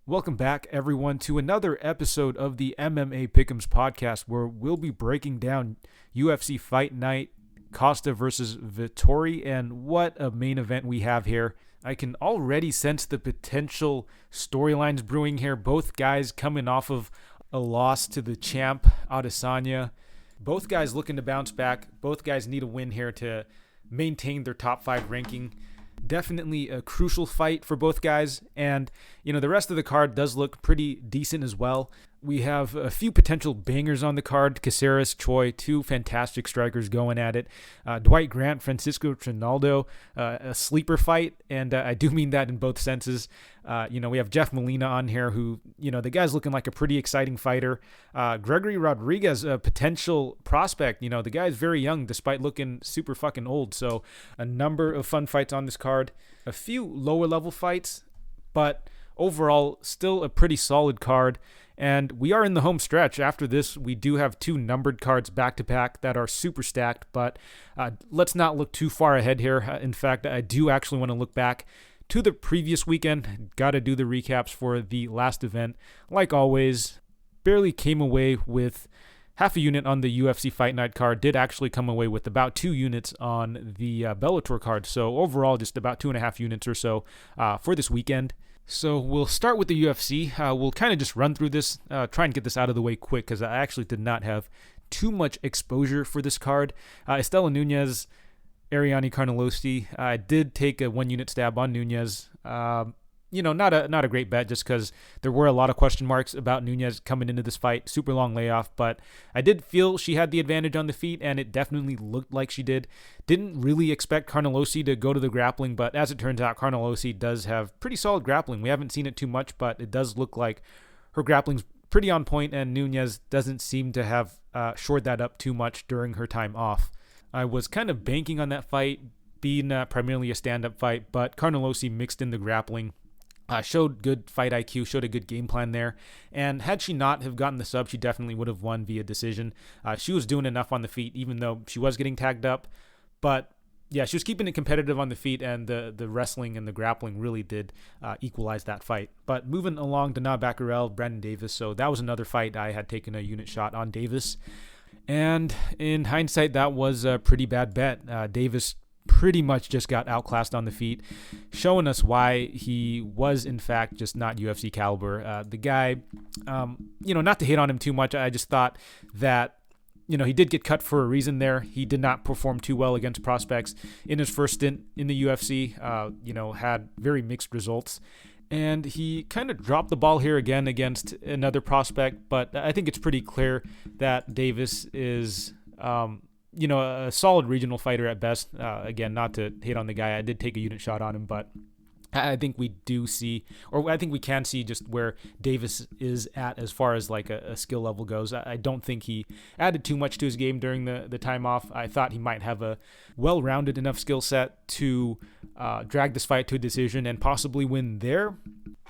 Welcome back, everyone, to another episode of the MMA Pick'ems podcast, where we'll be breaking down UFC Fight Night, Costa versus Vettori, and what a main event we have here. I can already sense the potential storylines brewing here. Both guys coming off of a loss to the champ, Adesanya. Both guys looking to bounce back. Both guys need a win here to maintain their top 5 ranking. Definitely a crucial fight for both guys, and the rest of the card does look pretty decent as well. We have a few potential bangers on the card. Caceres, Choi, 2 fantastic strikers going at it. Dwight Grant, Francisco Trinaldo, a sleeper fight, and I do mean that in both senses. We have Jeff Molina on here who, the guy's looking like a pretty exciting fighter. Gregory Rodrigues, a potential prospect. The guy's very young despite looking super fucking old. So a number of fun fights on this card. A few lower level fights, but overall still a pretty solid card. And we are in the home stretch. After this, we do have 2 numbered cards back-to-back that are super stacked, but let's not look too far ahead here. In fact, I do actually want to look back to the previous weekend. Got to do the recaps for the last event. Like always, barely came away with half a unit on the UFC Fight Night card. Did actually come away with about 2 units on the Bellator card. So overall, just about 2.5 units or so for this weekend. So we'll start with the UFC. We'll kind of just run through this, try and get this out of the way quick because I actually did not have too much exposure for this card. Estela Nunes, Ariane Carnelossi. I did take a 1 unit stab on Nunes. Not a great bet just because there were a lot of question marks about Nunes coming into this fight. Super long layoff, but I did feel she had the advantage on the feet, and it definitely looked like she did. Didn't really expect Carnelossi to go to the grappling, but as it turns out, Carnelossi does have pretty solid grappling. We haven't seen it too much, but it does look like her grappling's pretty on point, and Nunes doesn't seem to have shored that up too much during her time off. I was kind of banking on that fight being primarily a stand-up fight, but Carnelossi mixed in the grappling. Showed good fight IQ, showed a good game plan there. And had she not have gotten the sub, she definitely would have won via decision. She was doing enough on the feet, even though she was getting tagged up. But yeah, she was keeping it competitive on the feet, and the wrestling and the grappling really did equalize that fight. But moving along to Dana Bakkerel, Brandon Davis. So that was another fight I had taken a unit shot on Davis. And in hindsight, that was a pretty bad bet. Davis pretty much just got outclassed on the feet, showing us why he was in fact just not UFC caliber. The guy, not to hate on him too much, I just thought that he did get cut for a reason there. He did not perform too well against prospects in his first stint in the UFC. Had very mixed results. And he kind of dropped the ball here again against another prospect, but I think it's pretty clear that Davis is a solid regional fighter at best. Again, not to hate on the guy. I did take a unit shot on him, but I think we do see, or I think we can see just where Davis is at as far as like a skill level goes. I don't think he added too much to his game during the time off. I thought he might have a well-rounded enough skill set to drag this fight to a decision and possibly win there.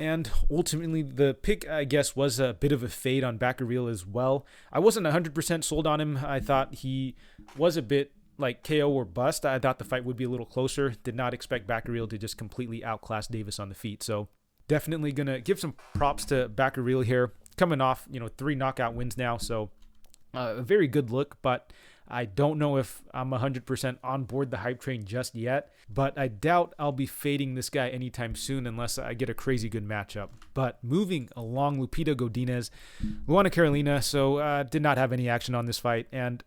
And ultimately, the pick, I guess, was a bit of a fade on Bakkerel as well. I wasn't 100% sold on him. I thought he was a bit like KO or bust. I thought the fight would be a little closer. Did not expect Bakkerel to just completely outclass Davis on the feet. So definitely going to give some props to Bakkerel here. Coming off, 3 knockout wins now. So a very good look, but I don't know if I'm 100% on board the hype train just yet, but I doubt I'll be fading this guy anytime soon unless I get a crazy good matchup. But moving along, Lupita Godinez, Luana Carolina, so did not have any action on this fight. And,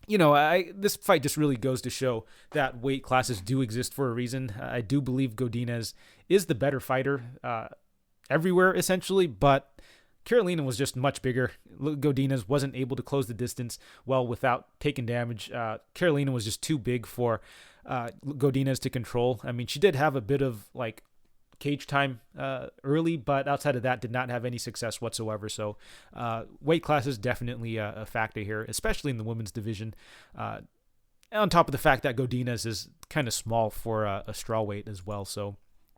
this fight just really goes to show that weight classes do exist for a reason. I do believe Godinez is the better fighter everywhere, essentially, but Carolina was just much bigger. Godinez wasn't able to close the distance well without taking damage. Carolina was just too big for Godinez to control. I mean, she did have a bit of like cage time early, but outside of that, did not have any success whatsoever. So weight class is definitely a factor here, especially in the women's division. On top of the fact that Godinez is kind of small for a strawweight as well. So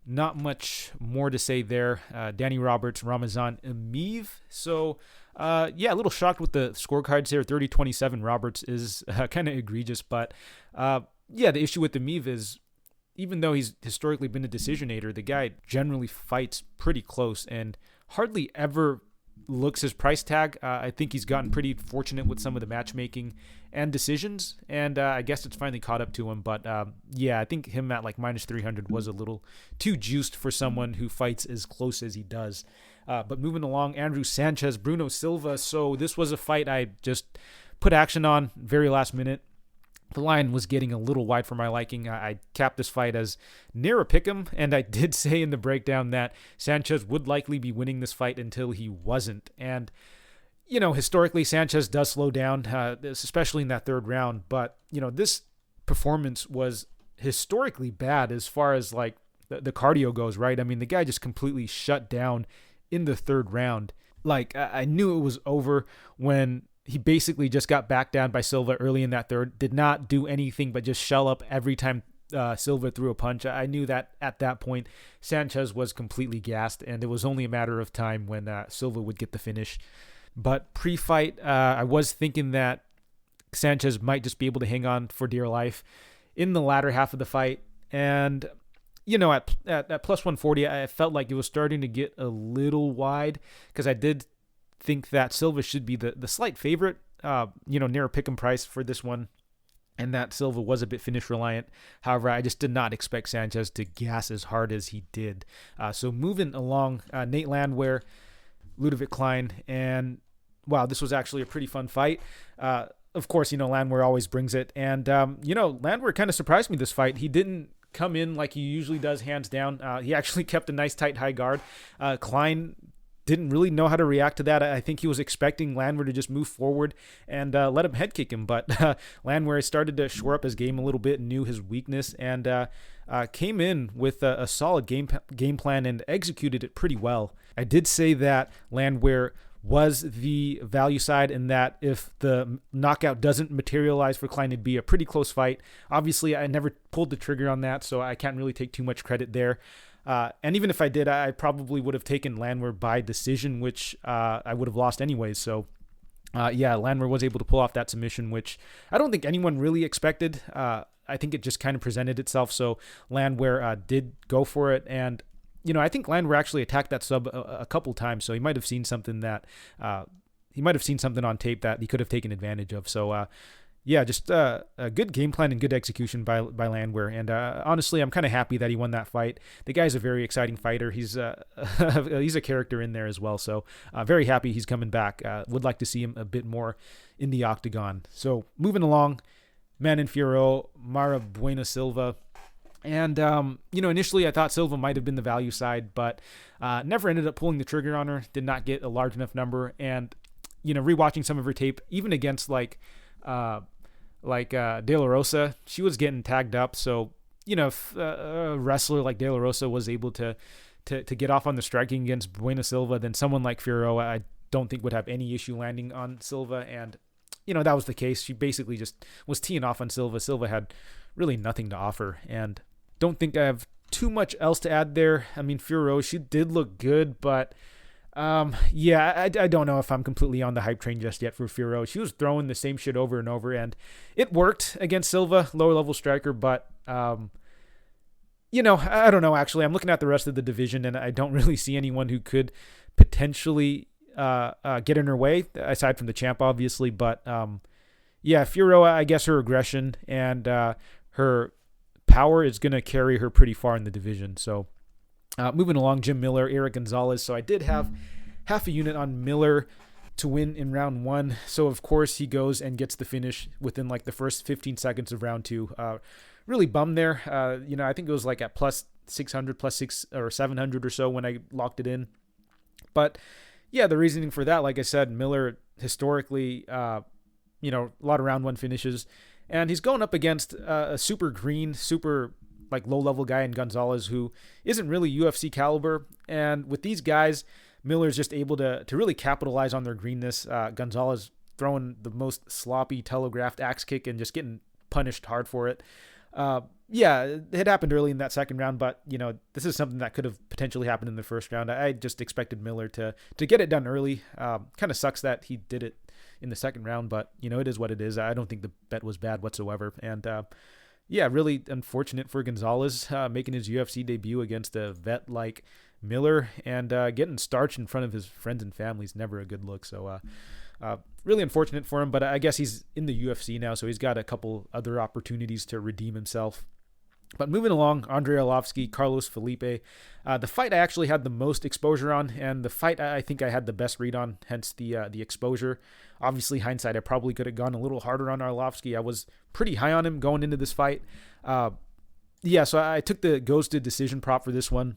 not much more to say there. Danny Roberts, Ramazan Emeev. So, a little shocked with the scorecards here. 30-27 Roberts is kind of egregious. But, the issue with Emeev is, even though he's historically been a decisionator, the guy generally fights pretty close and hardly ever looks his price tag. I think he's gotten pretty fortunate with some of the matchmaking and decisions, and I guess it's finally caught up to him. But yeah, I think him at like minus 300 was a little too juiced for someone who fights as close as he does. But moving along, Andrew Sanchez, Bruno Silva. So this was a fight I just put action on very last minute. The line was getting a little wide for my liking. I capped this fight as near a pick'em, and I did say in the breakdown that Sanchez would likely be winning this fight until he wasn't. And, you know, historically, Sanchez does slow down, especially in that third round. But, you know, this performance was historically bad as far as, like, the cardio goes, right? I mean, the guy just completely shut down in the third round. Like, I knew it was over when he basically just got backed down by Silva early in that third, did not do anything but just shell up every time Silva threw a punch. I knew that at that point, Sanchez was completely gassed, and it was only a matter of time when Silva would get the finish. But pre-fight, I was thinking that Sanchez might just be able to hang on for dear life in the latter half of the fight. And, you know, at plus 140, I felt like it was starting to get a little wide because I did think that Silva should be the slight favorite, near a pick'em price for this one, and that Silva was a bit finish reliant. However, I just did not expect Sanchez to gas as hard as he did. So moving along, Nate Landwehr, Ludovic Klein, and wow, this was actually a pretty fun fight. Of course, Landwehr always brings it, and Landwehr kind of surprised me this fight. He didn't come in like he usually does, hands down. He actually kept a nice tight high guard. Klein didn't really know how to react to that. I think he was expecting Landwehr to just move forward and let him head kick him. But Landwehr started to shore up his game a little bit, knew his weakness, and came in with a solid game plan and executed it pretty well. I did say that Landwehr was the value side and that if the knockout doesn't materialize for Klein, it'd be a pretty close fight. Obviously, I never pulled the trigger on that, so I can't really take too much credit there. And even if I did, I probably would have taken Landwehr by decision, which I would have lost anyways. So, Landwehr was able to pull off that submission, which I don't think anyone really expected. I think it just kind of presented itself. So Landwehr did go for it. And, I think Landwehr actually attacked that sub a couple times. So he might have seen something on tape that he could have taken advantage of. So, just a good game plan and good execution by Landwehr. And honestly, I'm kind of happy that he won that fight. The guy's a very exciting fighter. He's he's a character in there as well. So very happy he's coming back. Would like to see him a bit more in the octagon. So moving along, Manon Fiorot, Mara Buena Silva. And, initially I thought Silva might have been the value side, but never ended up pulling the trigger on her. Did not get a large enough number. And, rewatching some of her tape, even against De La Rosa, she was getting tagged up. So, if a wrestler like De La Rosa was able to get off on the striking against Buena Silva, then someone like Fiorot, I don't think would have any issue landing on Silva. And, that was the case. She basically just was teeing off on Silva. Silva had really nothing to offer. And don't think I have too much else to add there. I mean, Fiorot, she did look good, but I don't know if I'm completely on the hype train just yet for Fiorot. She was throwing the same shit over and over, and it worked against Silva, lower level striker, but I don't know, actually. I'm looking at the rest of the division, and I don't really see anyone who could potentially get in her way, aside from the champ, obviously, but Fiorot, I guess her aggression and her power is going to carry her pretty far in the division. So moving along, Jim Miller, Eric Gonzalez. So I did have half a unit on Miller to win in round one. So of course he goes and gets the finish within like the first 15 seconds of round two. Really bummed there. I think it was like at plus 600, plus 600 or 700 or so when I locked it in. But the reasoning for that, like I said, Miller historically, a lot of round one finishes. And he's going up against a super green, super like low-level guy in Gonzalez who isn't really UFC caliber. And with these guys, Miller's just able to really capitalize on their greenness. Gonzalez throwing the most sloppy telegraphed axe kick and just getting punished hard for it. It happened early in that second round, but, this is something that could have potentially happened in the first round. I just expected Miller to get it done early. Kind of sucks that he did it in the second round, but, it is what it is. I don't think the bet was bad whatsoever. And, really unfortunate for Gonzalez making his UFC debut against a vet like Miller, and getting starched in front of his friends and family is never a good look. So really unfortunate for him, but I guess he's in the UFC now, so he's got a couple other opportunities to redeem himself. But moving along, Andrei Arlovski, Carlos Felipe. The fight I actually had the most exposure on, and the fight I think I had the best read on, hence the exposure. Obviously, hindsight, I probably could have gone a little harder on Arlovski. I was pretty high on him going into this fight. So I took the ghosted decision prop for this one.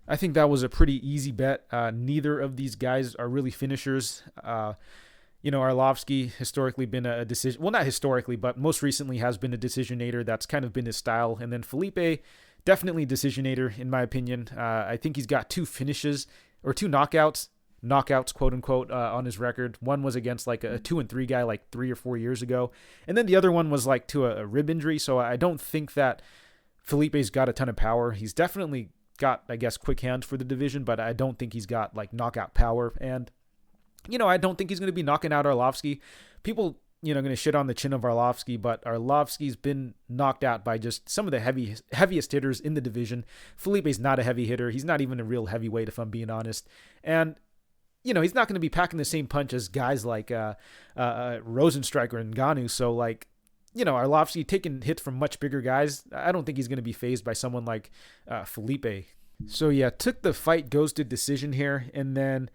I think that was a pretty easy bet. Neither of these guys are really finishers. Arlovski historically been a decision, well, not historically, but most recently has been a decisionator. That's kind of been his style. And then Felipe, definitely decisionator, in my opinion. I think he's got 2 finishes or 2 knockouts, quote unquote, on his record. One was against like a 2-3 guy like 3 or 4 years ago. And then the other one was like to a rib injury. So I don't think that Felipe's got a ton of power. He's definitely got, I guess, quick hands for the division, but I don't think he's got like knockout power. And I don't think he's going to be knocking out Arlovski. People, going to shit on the chin of Arlovski, but Arlovski's been knocked out by just some of the heaviest hitters in the division. Felipe's not a heavy hitter. He's not even a real heavyweight, if I'm being honest. And, he's not going to be packing the same punch as guys like Rosenstryker and Ngannou. So, like, Arlovski taking hits from much bigger guys, I don't think he's going to be fazed by someone like Felipe. So, yeah, took the fight ghosted decision here, and then...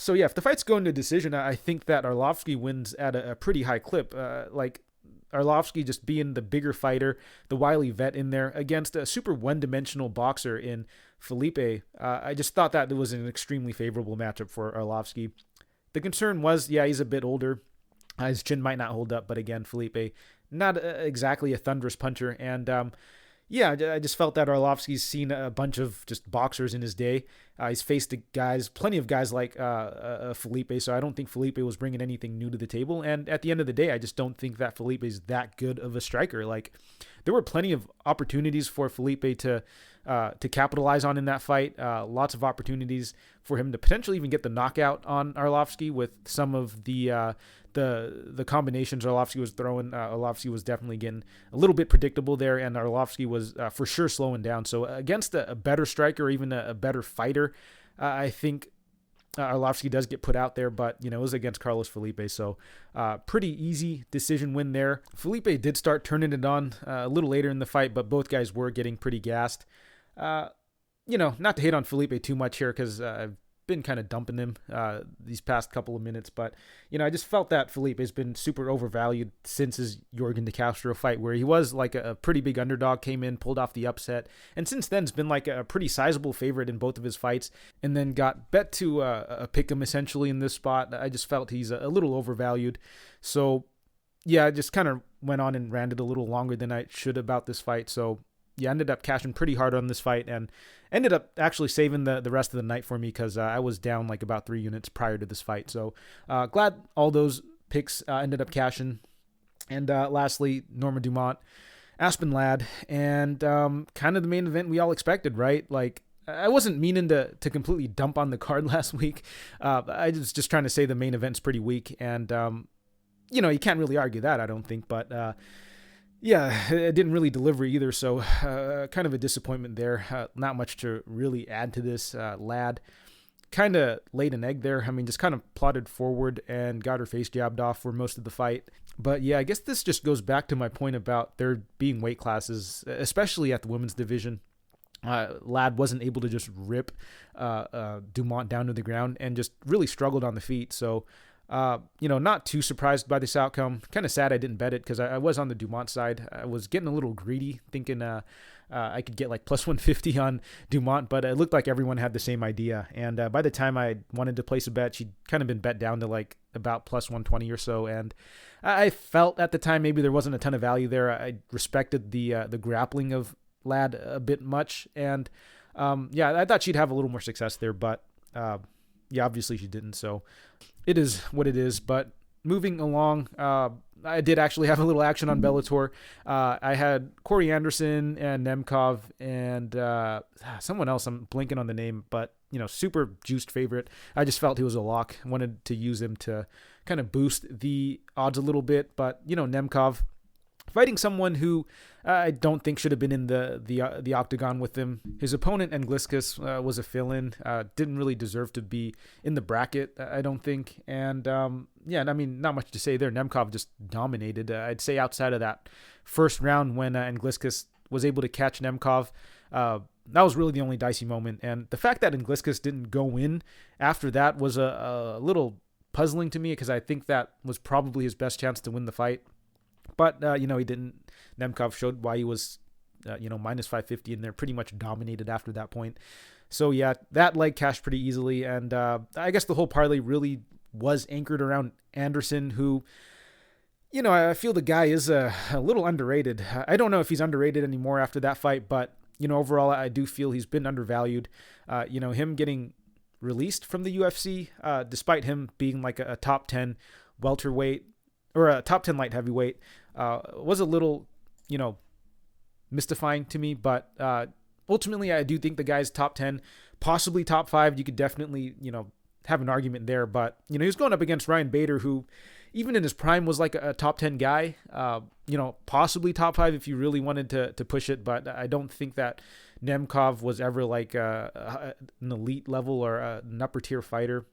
if the fight's going to decision, I think that Arlovski wins at a pretty high clip. Arlovski just being the bigger fighter, the wily vet in there against a super one-dimensional boxer in Felipe. I just thought that it was an extremely favorable matchup for Arlovski. The concern was, he's a bit older. His chin might not hold up, but again, Felipe, not exactly a thunderous puncher. And I just felt that Arlovski's seen a bunch of just boxers in his day. He's faced plenty of guys like Felipe, so I don't think Felipe was bringing anything new to the table. And at the end of the day, I just don't think that Felipe is that good of a striker. Like, there were plenty of opportunities for Felipe to capitalize on in that fight. Lots of opportunities for him to potentially even get the knockout on Arlovski with some of the combinations Arlovski was throwing. Arlovski was definitely getting a little bit predictable there, and Arlovski was for sure slowing down. So against a better striker, or even a better fighter, I think Arlovski does get put out there, but it was against Carlos Felipe, so pretty easy decision win there. Felipe did start turning it on a little later in the fight, but both guys were getting pretty gassed. Not to hate on Felipe too much here, because I've been kind of dumping him these past couple of minutes, but I just felt that Felipe has been super overvalued since his Yorgan De Castro fight, where he was like a pretty big underdog, came in, pulled off the upset, and since then has been like a pretty sizable favorite in both of his fights, and then got bet to a pick him essentially in this spot. I just felt he's a little overvalued. So I just kind of went on and ranted a little longer than I should about this fight. So I ended up cashing pretty hard on this fight and ended up actually saving the rest of the night for me, because I was down like about 3 units prior to this fight. So glad all those picks ended up cashing. And lastly, Norma Dumont, Aspen Ladd, and kind of the main event we all expected, right? Like, I wasn't meaning to completely dump on the card last week. I was just trying to say the main event's pretty weak, and you can't really argue that, I don't think, but it didn't really deliver either, so kind of a disappointment there. Not much to really add to this. Ladd kind of laid an egg there. I mean, just kind of plodded forward and got her face jabbed off for most of the fight. But I guess this just goes back to my point about there being weight classes, especially at the women's division. Ladd wasn't able to just rip Dumont down to the ground and just really struggled on the feet. So not too surprised by this outcome. Kind of sad I didn't bet it, because I was on the Dumont side. I was getting a little greedy, thinking I could get like plus 150 on Dumont, but it looked like everyone had the same idea. And by the time I wanted to place a bet, she'd kind of been bet down to like about plus 120 or so. And I felt at the time maybe there wasn't a ton of value there. I respected the grappling of Ladd a bit much, and I thought she'd have a little more success there, but obviously she didn't. So it is what it is. But moving along, I did actually have a little action on Bellator. I had Corey Anderson and Nemkov and someone else. I'm blinking on the name, but super juiced favorite. I just felt he was a lock. Wanted to use him to kind of boost the odds a little bit, but Nemkov fighting someone who I don't think should have been in the octagon with him. His opponent, Angliscus, was a fill-in. Didn't really deserve to be in the bracket, I don't think. And yeah, I mean, not much to say there. Nemkov just dominated. I'd say outside of that first round when Angliscus was able to catch Nemkov, that was really the only dicey moment. And the fact that Angliscus didn't go in after that was a little puzzling to me, because I think that was probably his best chance to win the fight. But, he didn't. Nemkov showed why he was, minus 550, and they're pretty much dominated after that point. So, yeah, that leg cashed pretty easily. And I guess the whole parlay really was anchored around Anderson, who, I feel the guy is a little underrated. I don't know if he's underrated anymore after that fight, but, overall, I do feel he's been undervalued. Him getting released from the UFC, despite him being like a top 10 welterweight or a top 10 light heavyweight, was a little, mystifying to me. But ultimately, I do think the guy's top 10, possibly top 5. You could definitely, have an argument there. But, he was going up against Ryan Bader, who even in his prime was like a top 10 guy, possibly top 5 if you really wanted to push it. But I don't think that Nemkov was ever like an elite level or an upper tier fighter.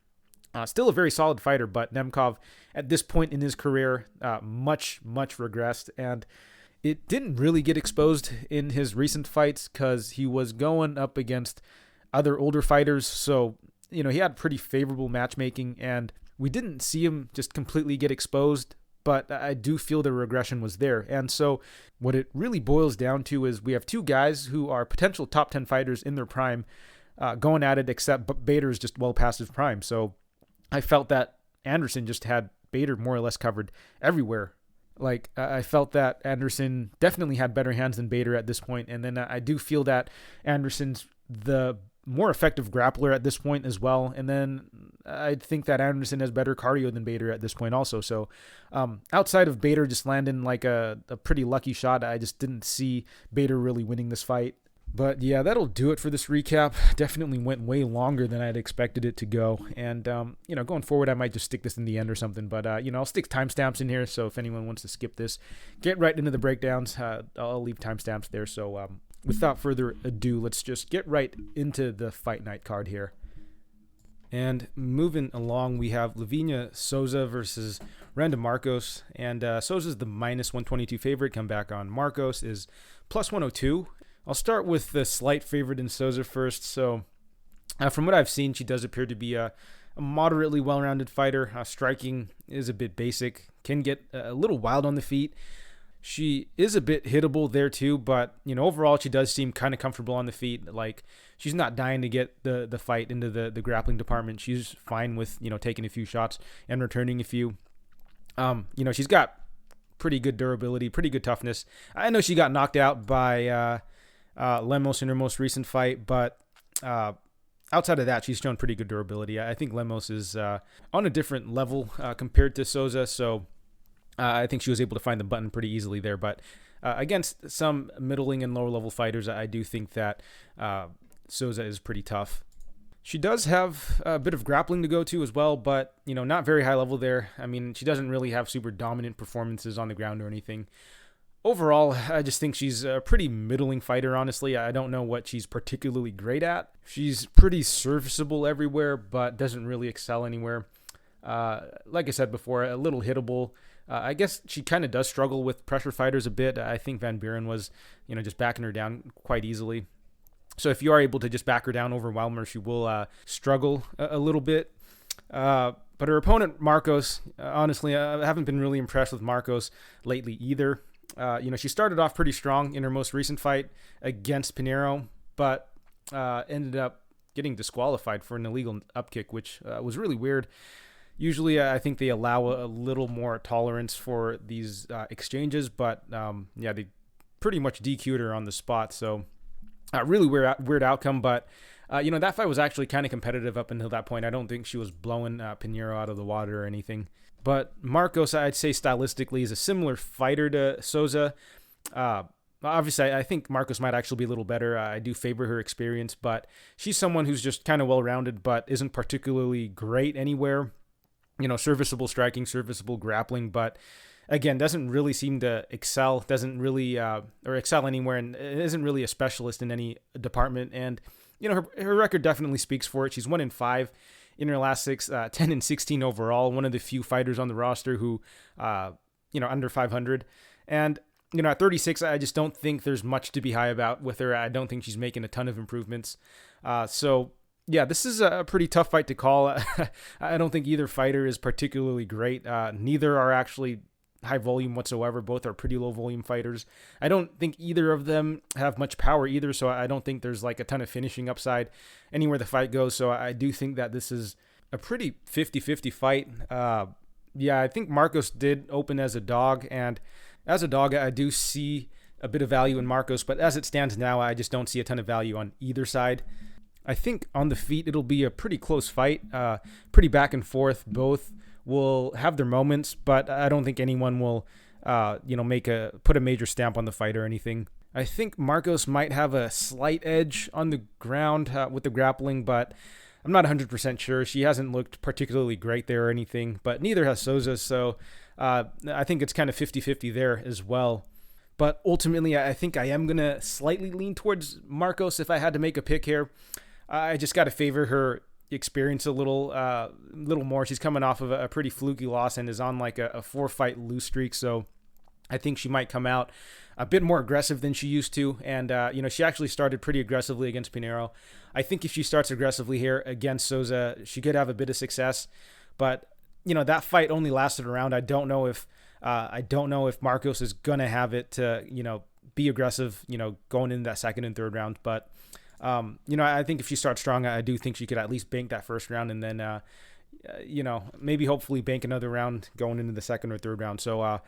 Still a very solid fighter, but Nemkov at this point in his career, much regressed. And it didn't really get exposed in his recent fights because he was going up against other older fighters. So, he had pretty favorable matchmaking, and we didn't see him just completely get exposed, but I do feel the regression was there. And so what it really boils down to is we have two guys who are potential top 10 fighters in their prime, going at it, except Bader is just well past his prime. So I felt that Anderson just had Bader more or less covered everywhere. Like, I felt that Anderson definitely had better hands than Bader at this point. And then I do feel that Anderson's the more effective grappler at this point as well. And then I think that Anderson has better cardio than Bader at this point also. So outside of Bader just landing like a pretty lucky shot, I just didn't see Bader really winning this fight. But yeah, that'll do it for this recap. Definitely went way longer than I'd expected it to go. And, going forward, I might just stick this in the end or something. But, I'll stick timestamps in here. So if anyone wants to skip this, get right into the breakdowns. I'll leave timestamps there. So without further ado, let's just get right into the Fight Night card here. And moving along, we have Livinha Souza versus Randa Markos. And Souza's the minus 122 favorite. Come back on. Markos is plus 102. I'll start with the slight favorite in Souza first. So from what I've seen, she does appear to be a moderately well-rounded fighter. Striking is a bit basic, can get a little wild on the feet. She is a bit hittable there too, but overall she does seem kind of comfortable on the feet. Like, she's not dying to get the fight into the grappling department. She's fine with taking a few shots and returning a few. She's got pretty good durability, pretty good toughness. I know she got knocked out by Lemos in her most recent fight, but outside of that, she's shown pretty good durability. I think Lemos is on a different level compared to Souza, so I think she was able to find the button pretty easily there. But against some middling and lower level fighters, I do think that Souza is pretty tough. She does have a bit of grappling to go to as well, but not very high level there. I mean, she doesn't really have super dominant performances on the ground or anything. Overall, I just think she's a pretty middling fighter, honestly. I don't know what she's particularly great at. She's pretty serviceable everywhere, but doesn't really excel anywhere. Like I said before, a little hittable. I guess she kind of does struggle with pressure fighters a bit. I think Van Buren was, just backing her down quite easily. So if you are able to just back her down, overwhelm her, she will struggle a little bit. But her opponent, Markos, honestly, I haven't been really impressed with Markos lately either. She started off pretty strong in her most recent fight against Pinheiro, but ended up getting disqualified for an illegal upkick, which was really weird. Usually, I think they allow a little more tolerance for these exchanges, but they pretty much DQ'd her on the spot. So, really weird outcome. But that fight was actually kind of competitive up until that point. I don't think she was blowing Pinheiro out of the water or anything. But Markos, I'd say stylistically, is a similar fighter to Souza. Obviously, I think Markos might actually be a little better. I do favor her experience, but she's someone who's just kind of well-rounded, but isn't particularly great anywhere. Serviceable striking, serviceable grappling, but again, doesn't really seem to excel, doesn't really or excel anywhere, and isn't really a specialist in any department. And her record definitely speaks for it. She's 1-5 in her last 6, 10-16 overall. One of the few fighters on the roster who, under 500. And at 36, I just don't think there's much to be high about with her. I don't think she's making a ton of improvements. So yeah, this is a pretty tough fight to call. I don't think either fighter is particularly great. Neither are actually high volume whatsoever. Both are pretty low volume fighters. I don't think either of them have much power either, so I don't think there's like a ton of finishing upside anywhere the fight goes. So I do think that this is a pretty 50-50 fight. I think Markos did open as a dog, and as a dog, I do see a bit of value in Markos, but as it stands now, I just don't see a ton of value on either side. I think on the feet, it'll be a pretty close fight, pretty back and forth. Both will have their moments, but I don't think anyone will, put a major stamp on the fight or anything. I think Markos might have a slight edge on the ground with the grappling, but I'm not 100% sure. She hasn't looked particularly great there or anything, but neither has Souza, so I think it's kind of 50-50 there as well. But ultimately, I think I am going to slightly lean towards Markos if I had to make a pick here. I just got to favor her experience a little more. She's coming off of a pretty fluky loss and is on like a 4-fight lose streak, so I think she might come out a bit more aggressive than she used to. And, she actually started pretty aggressively against Pinheiro. I think if she starts aggressively here against Souza, she could have a bit of success. But, that fight only lasted around. I don't know if Markos is going to have it to, be aggressive, going into that second and third round. But, I think if she starts strong, I do think she could at least bank that first round and then, maybe hopefully bank another round going into the second or third round. So,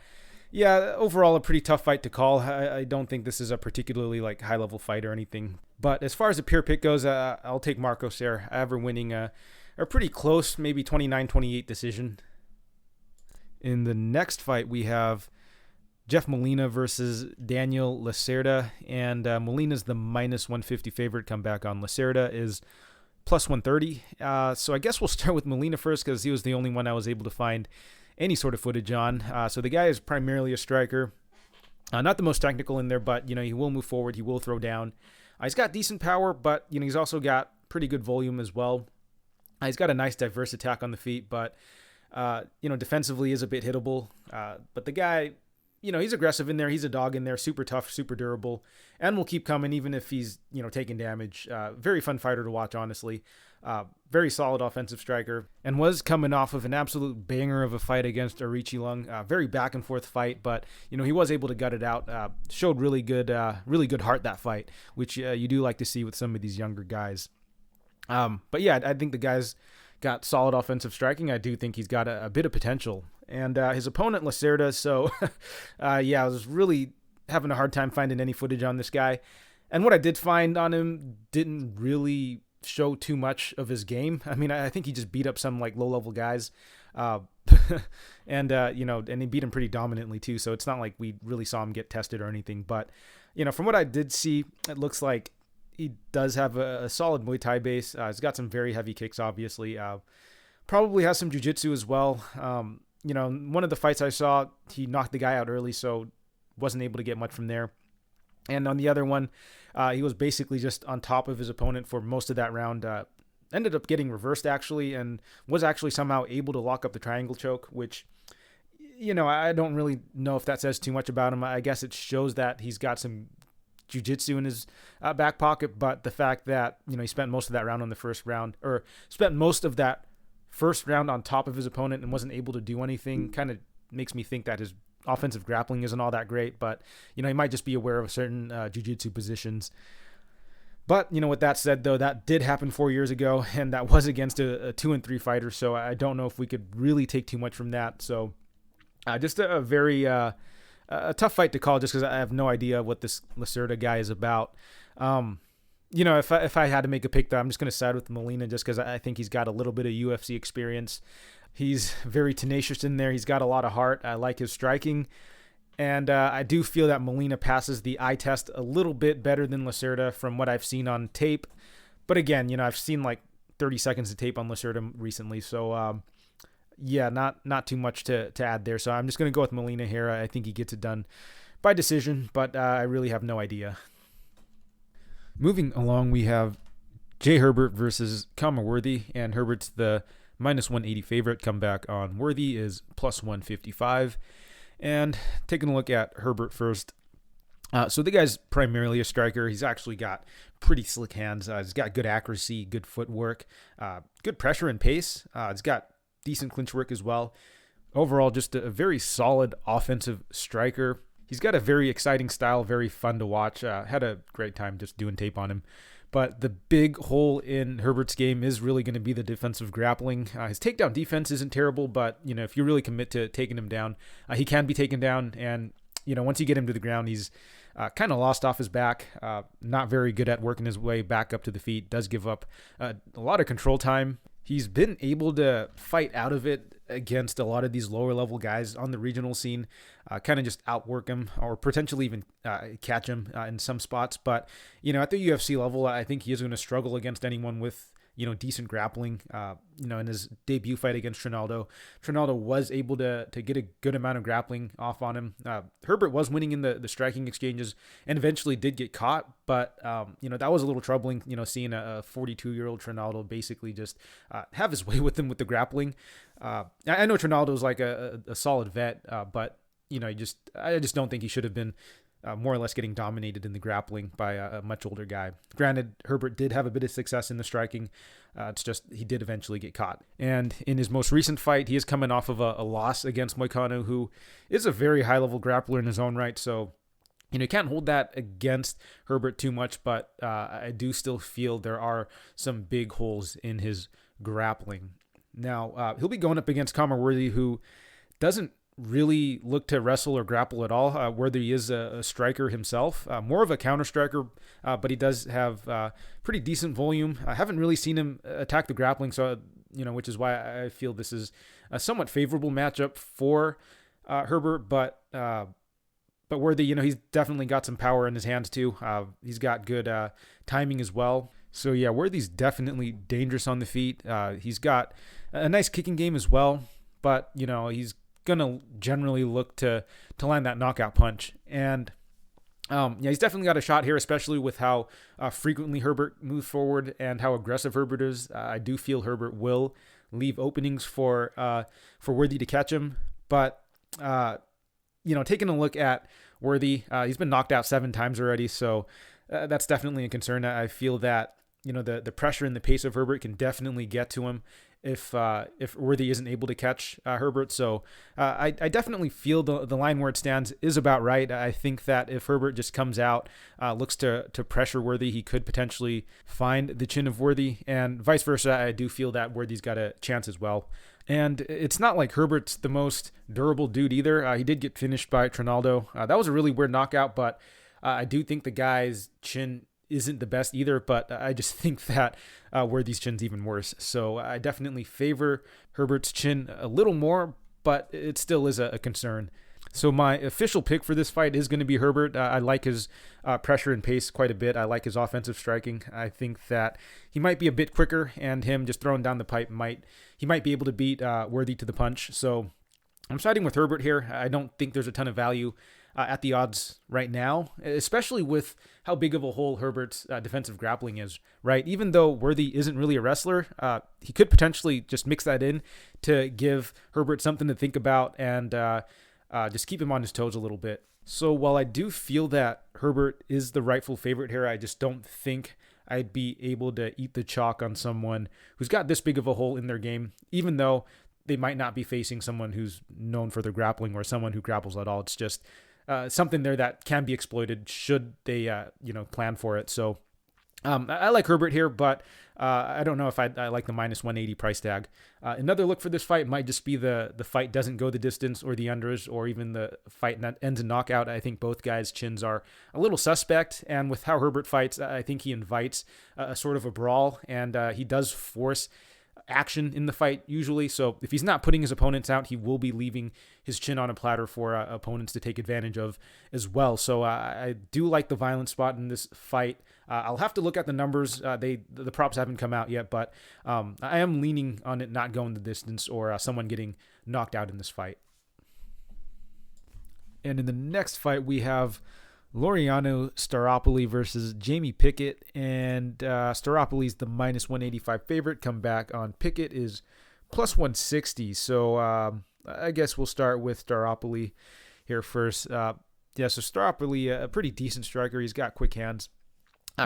overall a pretty tough fight to call. I don't think this is a particularly like high level fight or anything. But as far as the pure pick goes, I'll take Markos there. I have her winning a pretty close, maybe 29-28 decision. In the next fight, we have Jeff Molina versus Daniel Lacerda, and Molina's the -150 favorite. Come back on Lacerda is +130. So I guess we'll start with Molina first because he was the only one I was able to find any sort of footage on. So the guy is primarily a striker. Not the most technical in there, but, he will move forward. He will throw down. He's got decent power, but, he's also got pretty good volume as well. He's got a nice diverse attack on the feet, but, defensively is a bit hittable. But the guy, he's aggressive in there. He's a dog in there, super tough, super durable, and will keep coming even if he's, taking damage. Very fun fighter to watch, honestly. Very solid offensive striker, and was coming off of an absolute banger of a fight against Ricci. Very back and forth fight, but he was able to gut it out. Showed really good heart that fight, which you do like to see with some of these younger guys. But yeah, I think the guy's got solid offensive striking. I do think he's got a bit of potential, and his opponent Lacerda. So I was really having a hard time finding any footage on this guy, and what I did find on him didn't really show too much of his game. I mean, I think he just beat up some like low level guys, and he beat him pretty dominantly too. So it's not like we really saw him get tested or anything. But from what I did see, it looks like he does have a solid Muay Thai base. He's got some very heavy kicks, obviously. Probably has some jiu-jitsu as well. One of the fights I saw, he knocked the guy out early, so wasn't able to get much from there. And on the other one, he was basically just on top of his opponent for most of that round. Ended up getting reversed, actually, and was actually somehow able to lock up the triangle choke, which, I don't really know if that says too much about him. I guess it shows that he's got some jiu-jitsu in his back pocket, but the fact that, he spent most of that round on the first round, or spent most of that first round on top of his opponent and wasn't able to do anything, kind of makes me think that his offensive grappling isn't all that great, but he might just be aware of certain jiu-jitsu positions. But with that said, though, that did happen 4 years ago, and that was against a 2-3 fighter, so I don't know if we could really take too much from that. So just a very a tough fight to call, just because I have no idea what this Lacerda guy is about. If I had to make a pick, though, I'm just going to side with Molina just because I think he's got a little bit of UFC experience. He's very tenacious in there. He's got a lot of heart. I like his striking. And I do feel that Molina passes the eye test a little bit better than Lacerda from what I've seen on tape. But again, I've seen like 30 seconds of tape on Lacerda recently. So, yeah, not too much to add there. So I'm just going to go with Molina here. I think he gets it done by decision, but I really have no idea. Moving along, we have Jay Herbert versus Khama Worthy, and Herbert's the -180 favorite. Comeback on Worthy is +155. And taking a look at Herbert first. So the guy's primarily a striker. He's actually got pretty slick hands. He's got good accuracy, good footwork, good pressure and pace. He's got decent clinch work as well. Overall, just a very solid offensive striker. He's got a very exciting style, very fun to watch. Had a great time just doing tape on him. But the big hole in Herbert's game is really going to be the defensive grappling. His takedown defense isn't terrible, but if you really commit to taking him down, he can be taken down. And once you get him to the ground, he's kind of lost off his back. Not very good at working his way back up to the feet. Does give up a lot of control time. He's been able to fight out of it against a lot of these lower level guys on the regional scene, kind of just outwork him or potentially even catch him in some spots. But, at the UFC level, I think he is going to struggle against anyone with, decent grappling. In his debut fight against Trinaldo was able to get a good amount of grappling off on him. Herbert was winning in the striking exchanges and eventually did get caught, but that was a little troubling, seeing a 42-year-old Trinaldo basically just have his way with him with the grappling. I know Trinaldo's like a solid vet, but I just don't think he should have been more or less getting dominated in the grappling by a much older guy. Granted, Herbert did have a bit of success in the striking. It's just he did eventually get caught. And in his most recent fight, he is coming off of a loss against Moicano, who is a very high-level grappler in his own right. So, you can't hold that against Herbert too much, but I do still feel there are some big holes in his grappling. Now, he'll be going up against Khama Worthy, who doesn't really look to wrestle or grapple at all. Worthy is a striker himself, more of a counter striker, but he does have pretty decent volume. I haven't really seen him attack the grappling, so which is why I feel this is a somewhat favorable matchup for Herbert. But Worthy, he's definitely got some power in his hands too. He's got good timing as well. So yeah, Worthy's definitely dangerous on the feet. He's got a nice kicking game as well, but he's gonna generally look to land that knockout punch. And he's definitely got a shot here, especially with how frequently Herbert moves forward and how aggressive Herbert is. I do feel Herbert will leave openings for Worthy to catch him. But taking a look at Worthy, he's been knocked out 7 times already, so that's definitely a concern. I feel that the pressure and the pace of Herbert can definitely get to him if Worthy isn't able to catch Herbert. So I definitely feel the line where it stands is about right. I think that if Herbert just comes out, looks to pressure Worthy, he could potentially find the chin of Worthy, and vice versa. I do feel that Worthy's got a chance as well. And it's not like Herbert's the most durable dude either. He did get finished by Trinaldo. That was a really weird knockout, but I do think the guy's chin isn't the best either, but I just think that Worthy's chin's even worse. So I definitely favor Herbert's chin a little more, but it still is a concern. So my official pick for this fight is going to be Herbert. I like his pressure and pace quite a bit. I like his offensive striking. I think that he might be a bit quicker, and him just throwing down the pipe might be able to beat Worthy to the punch. So I'm siding with Herbert here. I don't think there's a ton of value at the odds right now, especially with how big of a hole Herbert's defensive grappling is, right? Even though Worthy isn't really a wrestler, he could potentially just mix that in to give Herbert something to think about and just keep him on his toes a little bit. So while I do feel that Herbert is the rightful favorite here, I just don't think I'd be able to eat the chalk on someone who's got this big of a hole in their game, even though they might not be facing someone who's known for their grappling or someone who grapples at all. It's just something there that can be exploited should they, plan for it. So I like Herbert here, but I don't know if I like the -180 price tag. Another look for this fight might just be the fight doesn't go the distance or the unders, or even the fight ends in knockout. I think both guys' chins are a little suspect, and with how Herbert fights, I think he invites a sort of a brawl, and he does force action in the fight usually. So if he's not putting his opponents out, he will be leaving his chin on a platter for opponents to take advantage of as well. So I do like the violent spot in this fight. I'll have to look at the numbers. The props haven't come out yet, but I am leaning on it not going the distance or someone getting knocked out in this fight. And in the next fight, we have Laureano Staropoli versus Jamie Pickett, and Staropoli's the minus 185 favorite. Come back on Pickett is plus 160. So I guess we'll start with Staropoli here first. So Staropoli, a pretty decent striker. He's got quick hands,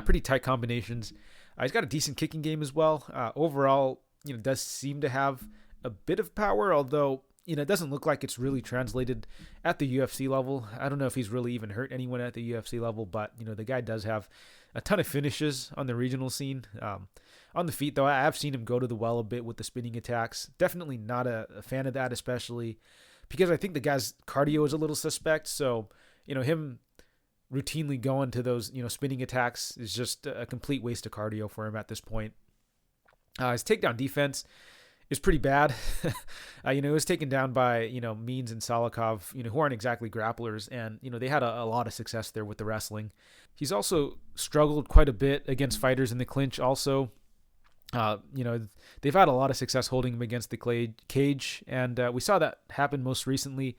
pretty tight combinations. He's got a decent kicking game as well. Overall, does seem to have a bit of power, although it doesn't look like it's really translated at the UFC level. I don't know if he's really even hurt anyone at the UFC level, but, the guy does have a ton of finishes on the regional scene. On the feet, though, I have seen him go to the well a bit with the spinning attacks. Definitely not a fan of that, especially because I think the guy's cardio is a little suspect. So, him routinely going to those, spinning attacks is just a complete waste of cardio for him at this point. His takedown defense is pretty bad. He was taken down by, Means and Salikov, who aren't exactly grapplers. And, they had a lot of success there with the wrestling. He's also struggled quite a bit against fighters in the clinch also. They've had a lot of success holding him against the cage. And we saw that happen most recently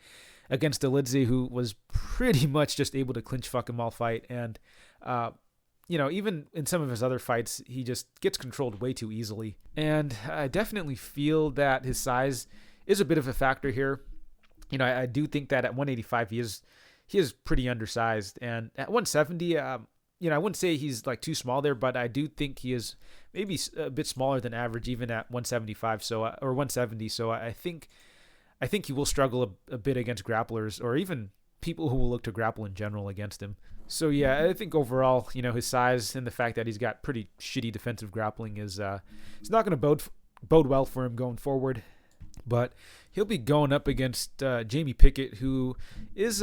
against Elidze, who was pretty much just able to clinch fuck him all fight. And, even in some of his other fights, he just gets controlled way too easily. And I definitely feel that his size is a bit of a factor here. I do think that at 185, he is pretty undersized. And at 170, I wouldn't say he's like too small there, but I do think he is maybe a bit smaller than average, even at 175. So, or 170. So I think he will struggle a bit against grapplers or even people who will look to grapple in general against him. So yeah, I think overall, his size and the fact that he's got pretty shitty defensive grappling is it's not going to bode well for him going forward. But he'll be going up against Jamie Pickett, who is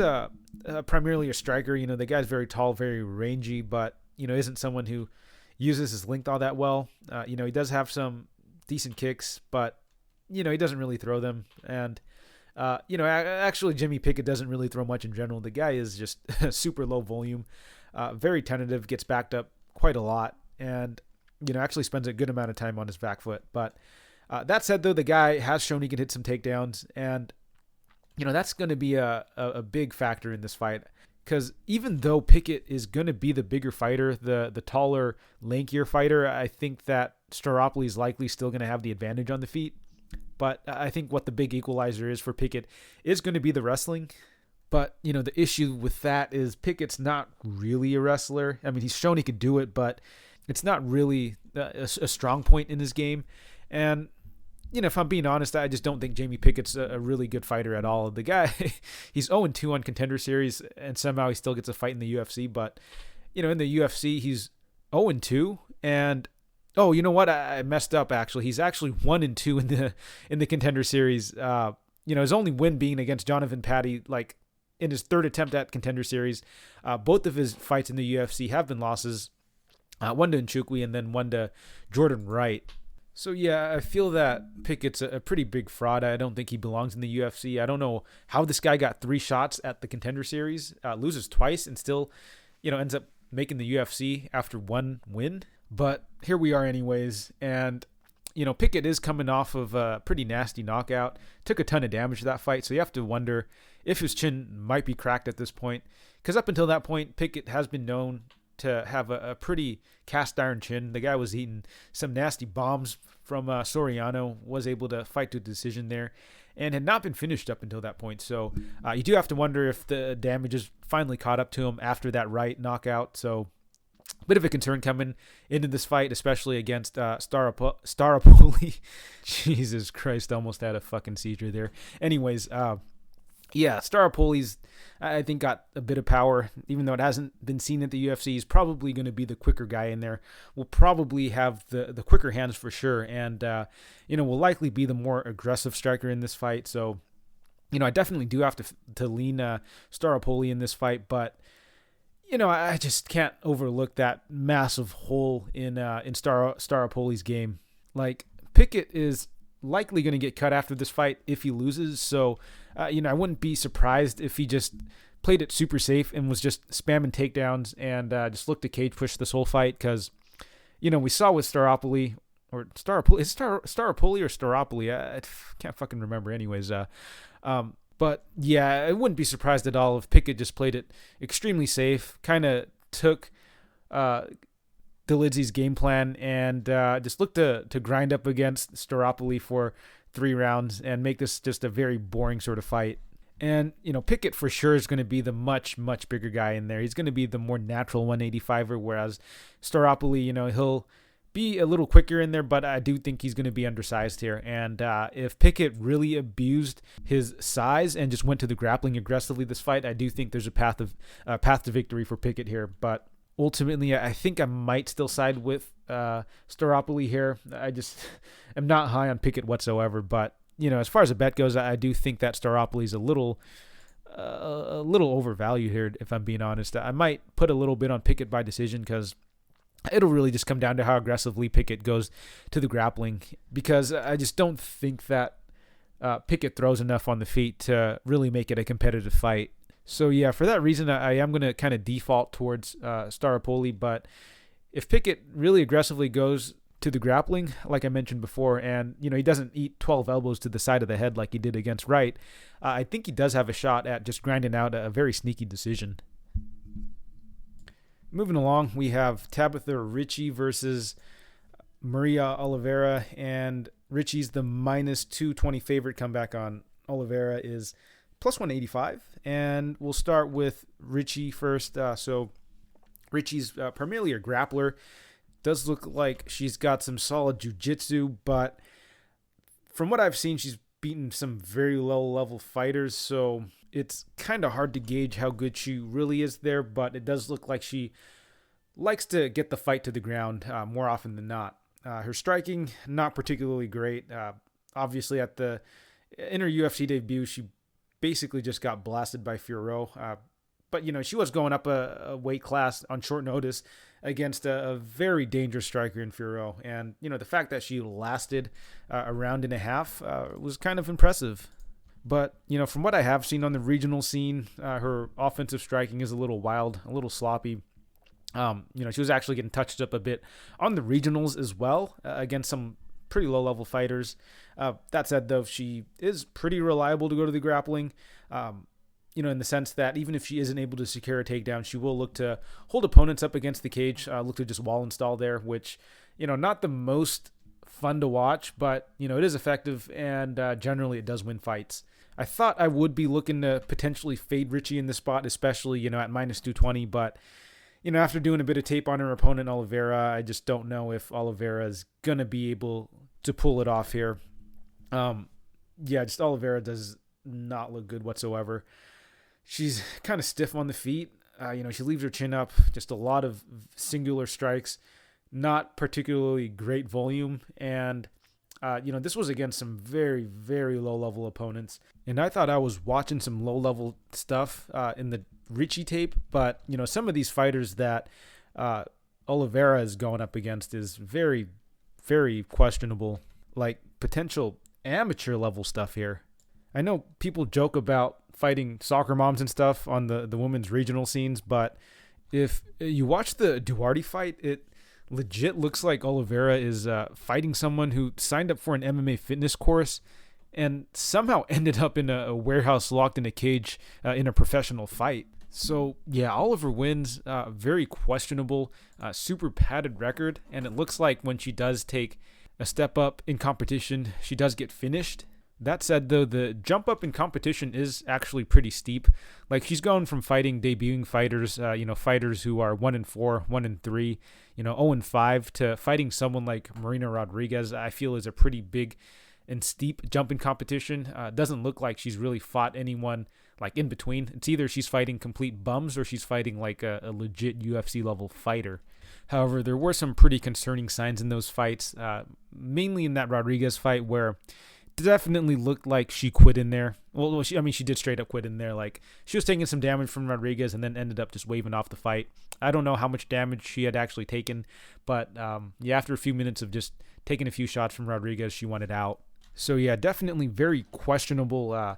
primarily a striker. The guy's very tall, very rangy, but isn't someone who uses his length all that well. He does have some decent kicks, but he doesn't really throw them. And actually Jimmy Pickett doesn't really throw much in general. The guy is just super low volume, very tentative, gets backed up quite a lot, and, actually spends a good amount of time on his back foot. But that said, though, the guy has shown he can hit some takedowns, and, that's going to be a big factor in this fight. Because even though Pickett is going to be the bigger fighter, the taller, lankier fighter, I think that Staropoli is likely still going to have the advantage on the feet. But I think what the big equalizer is for Pickett is going to be the wrestling. But, the issue with that is Pickett's not really a wrestler. I mean, he's shown he could do it, but it's not really a strong point in his game. And, if I'm being honest, I just don't think Jamie Pickett's a really good fighter at all. The guy, he's 0-2 on Contender Series, and somehow he still gets a fight in the UFC. But, in the UFC, he's 0-2, and oh, you know what? I messed up. Actually, he's actually 1-2 in the Contender Series. His only win being against Jonathan Patty, like in his third attempt at Contender Series. Both of his fights in the UFC have been losses. One to Nchukwi and then one to Jordan Wright. So yeah, I feel that Pickett's a pretty big fraud. I don't think he belongs in the UFC. I don't know how this guy got 3 shots at the Contender Series, loses twice, and still, ends up making the UFC after 1 win. But here we are anyways, and, Pickett is coming off of a pretty nasty knockout, took a ton of damage to that fight, so you have to wonder if his chin might be cracked at this point, because up until that point, Pickett has been known to have a pretty cast iron chin. The guy was eating some nasty bombs from Soriano, was able to fight to a decision there, and had not been finished up until that point. So you do have to wonder if the damage has finally caught up to him after that Wright knockout. So bit of a concern coming into this fight, especially against Staropoli. Jesus Christ, almost had a fucking seizure there. Anyways, Staropoli's, I think, got a bit of power, even though it hasn't been seen at the UFC. He's probably going to be the quicker guy in there. Will probably have the quicker hands for sure, and will likely be the more aggressive striker in this fight. So, I definitely do have to lean Staropoli in this fight, but I just can't overlook that massive hole in Staropoli's game. Like, Pickett is likely going to get cut after this fight if he loses. So, I wouldn't be surprised if he just played it super safe and was just spamming takedowns and just looked to cage push this whole fight. Because, we saw with Staropoli, or Staropoli, is Staropoli or Staropoli? I can't fucking remember anyways. But yeah, I wouldn't be surprised at all if Pickett just played it extremely safe, kind of took Delizzi's game plan and just looked to grind up against Staropoli for 3 rounds and make this just a very boring sort of fight. And, Pickett for sure is going to be the much, much bigger guy in there. He's going to be the more natural 185er, whereas Staropoli, he'll be a little quicker in there, but I do think he's going to be undersized here. And if Pickett really abused his size and just went to the grappling aggressively this fight, I do think there's a path to victory for Pickett here. But ultimately, I think I might still side with Staropoli here. I just am not high on Pickett whatsoever. But as far as a bet goes, I do think that Staropoli is a little overvalued here, if I'm being honest. I might put a little bit on Pickett by decision because it'll really just come down to how aggressively Pickett goes to the grappling, because I just don't think that Pickett throws enough on the feet to really make it a competitive fight. So yeah, for that reason, I am going to kind of default towards Staropoli. But if Pickett really aggressively goes to the grappling, like I mentioned before, and he doesn't eat 12 elbows to the side of the head like he did against Wright, I think he does have a shot at just grinding out a very sneaky decision. Moving along, we have Tabatha Ricci versus Maria Oliveira, and Ricci's the minus 220 favorite. Comeback on Oliveira is plus 185, and we'll start with Ricci first. So Ricci's primarily a grappler. Does look like she's got some solid jiu-jitsu, but from what I've seen, she's beaten some very low-level fighters, so it's kind of hard to gauge how good she really is there, but it does look like she likes to get the fight to the ground more often than not. Her striking, not particularly great. Obviously, in her UFC debut, she basically just got blasted by Fiorot. But, she was going up a weight class on short notice against a very dangerous striker in Fiorot. And, the fact that she lasted a round and a half was kind of impressive. But, from what I have seen on the regional scene, her offensive striking is a little wild, a little sloppy. She was actually getting touched up a bit on the regionals as well against some pretty low-level fighters. That said, though, she is pretty reliable to go to the grappling, in the sense that even if she isn't able to secure a takedown, she will look to hold opponents up against the cage, look to just wall install there, which, not the most fun to watch, but, it is effective, and generally it does win fights. I thought I would be looking to potentially fade Ricci in this spot, especially, at minus 220, but after doing a bit of tape on her opponent, Oliveira, I just don't know if Oliveira is going to be able to pull it off here. Just Oliveira does not look good whatsoever. She's kind of stiff on the feet. She leaves her chin up, just a lot of singular strikes, not particularly great volume. And, this was against some very, very low-level opponents. And I thought I was watching some low-level stuff in the Ricci tape, but some of these fighters that Oliveira is going up against is very, very questionable, like potential amateur level stuff here. I know people joke about fighting soccer moms and stuff on the women's regional scenes, but if you watch the Duarte fight, it legit looks like Oliveira is fighting someone who signed up for an MMA fitness course and somehow ended up in a warehouse locked in a cage in a professional fight. So, yeah, Oliver wins. Very questionable, super padded record. And it looks like when she does take a step up in competition, she does get finished. That said, though, the jump up in competition is actually pretty steep. Like, she's going from fighting debuting fighters, fighters who are 1-4, 1-3, 0-5, to fighting someone like Marina Rodrigues, I feel is a pretty big and steep jump in competition. Doesn't look like she's really fought anyone like in between. It's either she's fighting complete bums or she's fighting like a legit UFC level fighter. However, there were some pretty concerning signs in those fights, mainly in that Rodrigues fight where it definitely looked like she quit in there. Well, she did straight up quit in there. Like, she was taking some damage from Rodrigues and then ended up just waving off the fight. I don't know how much damage she had actually taken, but after a few minutes of just taking a few shots from Rodrigues. She wanted out. So yeah, definitely very questionable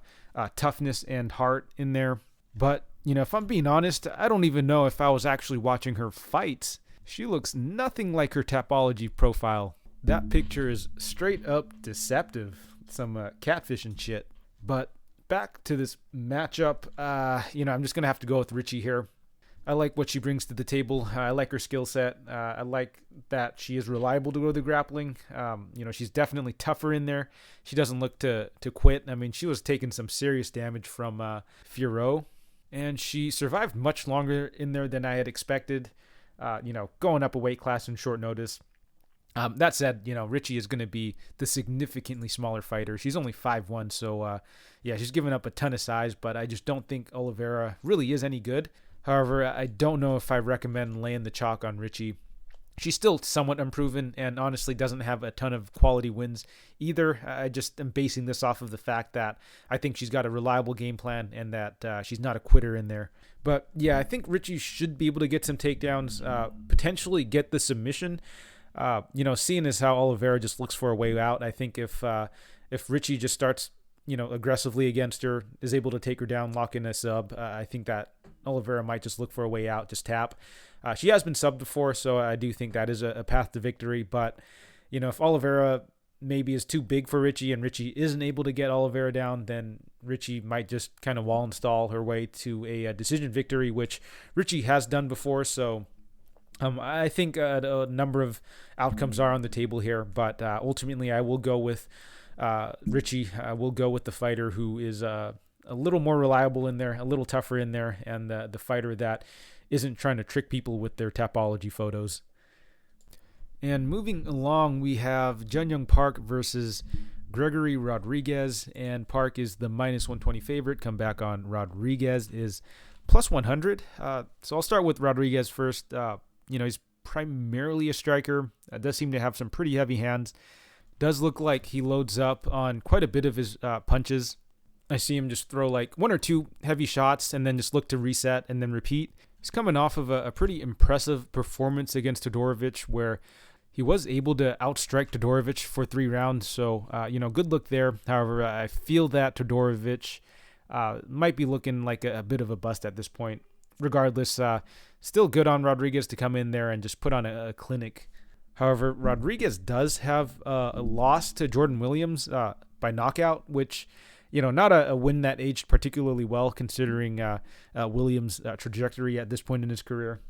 toughness and heart in there. But, if I'm being honest, I don't even know if I was actually watching her fight. She looks nothing like her Tapology profile. That picture is straight up deceptive. Some catfishing shit. But back to this matchup, I'm just going to have to go with Ricci here. I like what she brings to the table. I like her skill set. I like that she is reliable to go to the grappling. She's definitely tougher in there. She doesn't look to quit. I mean, she was taking some serious damage from Furo, and she survived much longer in there than I had expected, going up a weight class in short notice. That said, Ricci is going to be the significantly smaller fighter. She's only 5'1", so she's given up a ton of size, but I just don't think Oliveira really is any good. However, I don't know if I recommend laying the chalk on Ricci. She's still somewhat unproven and honestly doesn't have a ton of quality wins either. I just am basing this off of the fact that I think she's got a reliable game plan and that she's not a quitter in there. But yeah, I think Ricci should be able to get some takedowns, potentially get the submission. Seeing as how Oliveira just looks for a way out, I think if Ricci just starts, aggressively against her, is able to take her down, lock in a sub, I think that Oliveira might just look for a way out, just tap. She has been subbed before, so I do think that is a path to victory. But, if Oliveira maybe is too big for Ricci and Ricci isn't able to get Oliveira down, then Ricci might just kind of wall install her way to a decision victory, which Ricci has done before. So I think a number of outcomes are on the table here, but ultimately I will go with Ricci. I will go with the fighter who is a little more reliable in there, a little tougher in there, and the fighter that isn't trying to trick people with their Tapology photos. And moving along, we have Jun-Young Park versus Gregory Rodrigues, and Park is the -120 favorite. Come back on Rodrigues is +100. So I'll start with Rodrigues first. He's primarily a striker. Does seem to have some pretty heavy hands. Does look like he loads up on quite a bit of his punches. I see him just throw like one or two heavy shots and then just look to reset and then repeat. He's coming off of a pretty impressive performance against Todorovic where he was able to outstrike Todorovic for 3 rounds. So, good look there. However, I feel that Todorovic might be looking like a bit of a bust at this point. Regardless, still good on Rodrigues to come in there and just put on a clinic. However, Rodrigues does have a loss to Jordan Williams by knockout, which, not a win that aged particularly well considering Williams' trajectory at this point in his career.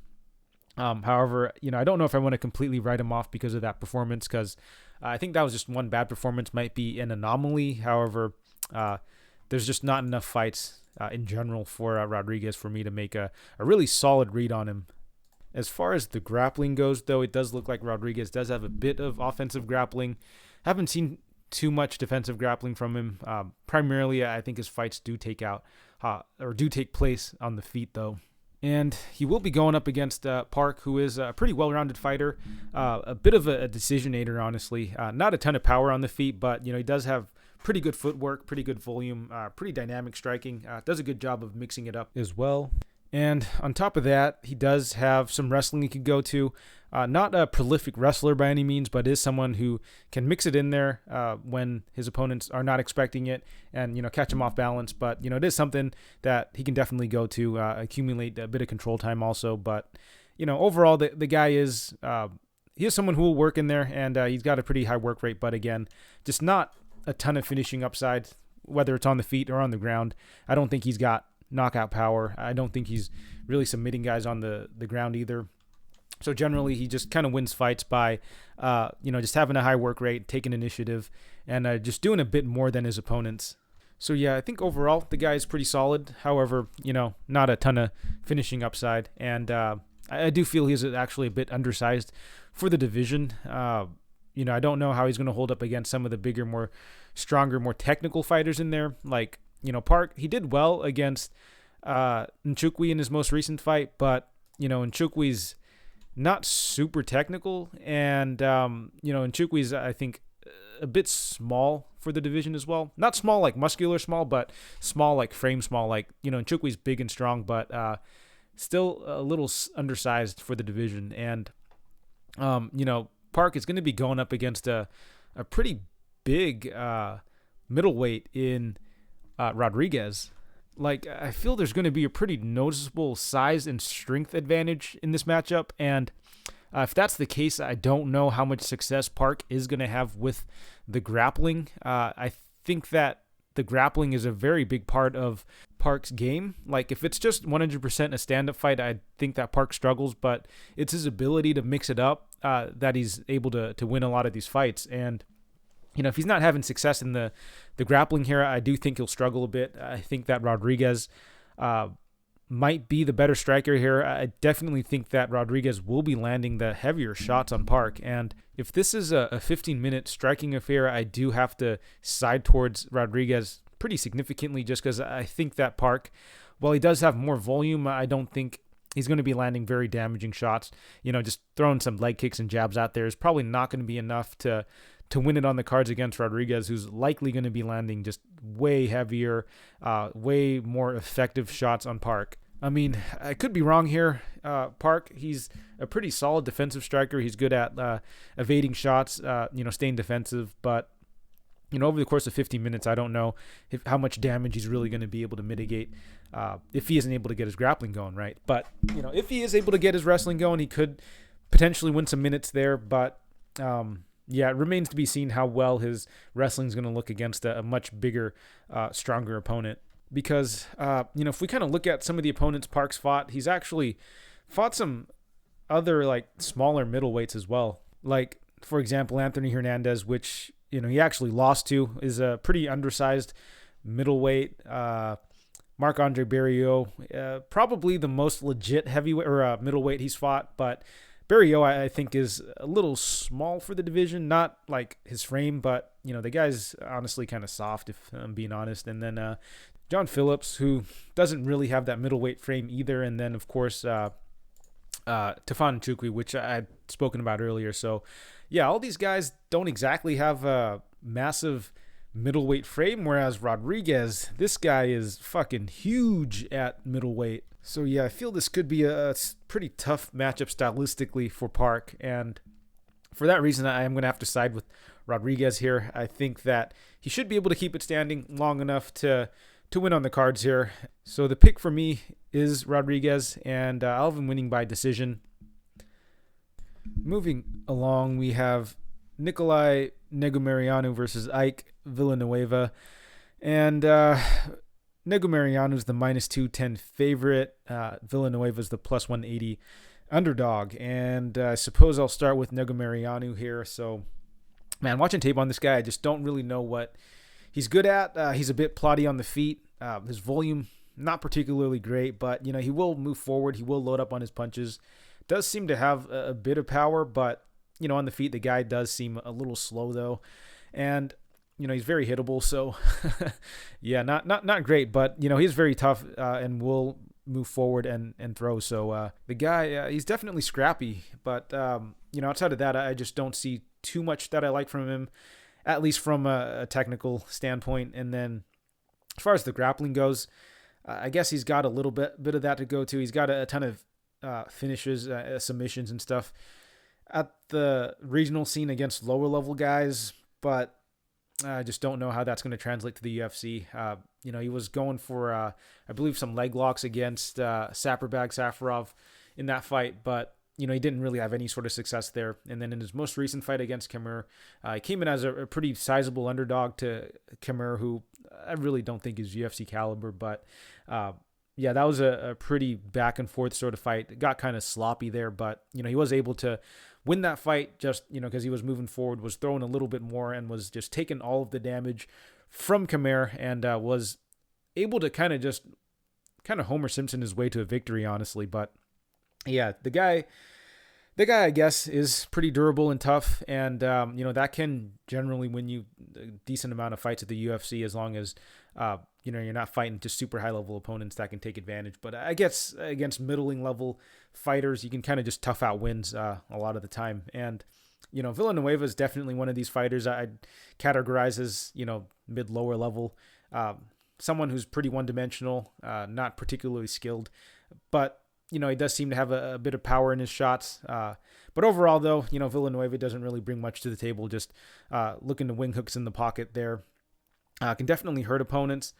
However, I don't know if I want to completely write him off because of that performance, because I think that was just one bad performance, might be an anomaly. However, there's just not enough fights in general for Rodrigues for me to make a really solid read on him. As far as the grappling goes, though, it does look like Rodrigues does have a bit of offensive grappling. Haven't seen too much defensive grappling from him. Primarily, I think his fights do take place on the feet, though. And he will be going up against Park, who is a pretty well-rounded fighter, a bit of a decisionator, honestly. Not a ton of power on the feet, but he does have pretty good footwork, pretty good volume, pretty dynamic striking. Does a good job of mixing it up as well. And on top of that, he does have some wrestling he could go to. Not a prolific wrestler by any means, but is someone who can mix it in there when his opponents are not expecting it and, catch him off balance. But, it is something that he can definitely go to, accumulate a bit of control time also. But, overall, the guy is he is someone who will work in there, and he's got a pretty high work rate. But, again, just not a ton of finishing upside, whether it's on the feet or on the ground. I don't think he's got knockout power. I don't think he's really submitting guys on the ground either. So generally, he just kind of wins fights by, just having a high work rate, taking initiative, and just doing a bit more than his opponents. So yeah, I think overall the guy is pretty solid. However, not a ton of finishing upside, and I do feel he's actually a bit undersized for the division. I don't know how he's going to hold up against some of the bigger, more stronger, more technical fighters in there, like. Park, he did well against Nchukwi in his most recent fight, but, Nchukwi's not super technical, and, Nchukwi's, I think, a bit small for the division as well. Not small like muscular small, but small like frame small. Like, Nchukwi's big and strong, but still a little undersized for the division. And, Park is going to be going up against a pretty big middleweight in Rodrigues. Like, I feel there's going to be a pretty noticeable size and strength advantage in this matchup, and if that's the case, I don't know how much success Park is going to have with the grappling. I think that the grappling is a very big part of Park's game. Like, if it's just 100% a stand-up fight, I think that Park struggles, but it's his ability to mix it up that he's able to win a lot of these fights. And, you know, if he's not having success in the grappling here, I do think he'll struggle a bit. I think that Rodrigues might be the better striker here. I definitely think that Rodrigues will be landing the heavier shots on Park. And if this is a 15-minute striking affair, I do have to side towards Rodrigues pretty significantly, just because I think that Park, while he does have more volume, I don't think he's going to be landing very damaging shots. You know, just throwing some leg kicks and jabs out there is probably not going to be enough to win it on the cards against Rodrigues, who's likely going to be landing just way heavier, way more effective shots on Park. I mean, I could be wrong here. Park, he's a pretty solid defensive striker. He's good at evading shots, staying defensive. But, over the course of 15 minutes, I don't know how much damage he's really going to be able to mitigate if he isn't able to get his grappling going, right? But, if he is able to get his wrestling going, he could potentially win some minutes there. But, it remains to be seen how well his wrestling is going to look against a much bigger, stronger opponent. Because, if we kind of look at some of the opponents Park's fought, he's actually fought some other, smaller middleweights as well. Like, for example, Anthony Hernandez, which, he actually lost to, is a pretty undersized middleweight. Marc-Andre Barriault, probably the most legit heavyweight or middleweight he's fought, but Barriault, I think, is a little small for the division. Not like his frame, but, the guy's honestly kind of soft, if I'm being honest. And then John Phillips, who doesn't really have that middleweight frame either. And then, of course, Tafon Nchukwi, which I had spoken about earlier. So, yeah, all these guys don't exactly have a massive middleweight frame, whereas Rodrigues, this guy is fucking huge at middleweight. So, yeah, I feel this could be a pretty tough matchup stylistically for Park. And for that reason, I am going to have to side with Rodrigues here. I think that he should be able to keep it standing long enough to win on the cards here. So the pick for me is Rodrigues, and I'll have him winning by decision. Moving along, we have Nikolai Negumereanu versus Ike Villanueva. And Negumereanu is the minus 210 favorite. Villanueva is the plus 180 underdog. And I suppose I'll start with Negumereanu here. So, man, watching tape on this guy, I just don't really know what he's good at. He's a bit plotty on the feet. His volume, not particularly great, but, he will move forward. He will load up on his punches. Does seem to have a bit of power, but, on the feet, the guy does seem a little slow, though. And, he's very hittable. So, yeah, not great, but, he's very tough and will move forward and throw. So, the guy, he's definitely scrappy. But, outside of that, I just don't see too much that I like from him, at least from a technical standpoint. And then as far as the grappling goes, I guess he's got a little bit of that to go to. He's got a ton of finishes, submissions and stuff at the regional scene against lower level guys, but I just don't know how that's going to translate to the UFC. He was going for, I believe, some leg locks against Saperbag Safarov in that fight, but he didn't really have any sort of success there. And then in his most recent fight against Khama, he came in as a pretty sizable underdog to Khama, who I really don't think is UFC caliber. But, that was a pretty back and forth sort of fight. It got kind of sloppy there, but, he was able to win that fight just, because he was moving forward, was throwing a little bit more, and was just taking all of the damage from Khama, and was able to kind of Homer Simpson his way to a victory, honestly. But, yeah, the guy, I guess, is pretty durable and tough, and that can generally win you a decent amount of fights at the UFC, as long as you're not fighting just super high level opponents that can take advantage. But I guess against middling level fighters, you can kind of just tough out wins a lot of the time. And Villanueva is definitely one of these fighters I'd categorize as mid lower level, someone who's pretty one dimensional, not particularly skilled, but he does seem to have a bit of power in his shots. But overall, though, Villanueva doesn't really bring much to the table. Just looking to wing hooks in the pocket there. Can definitely hurt opponents.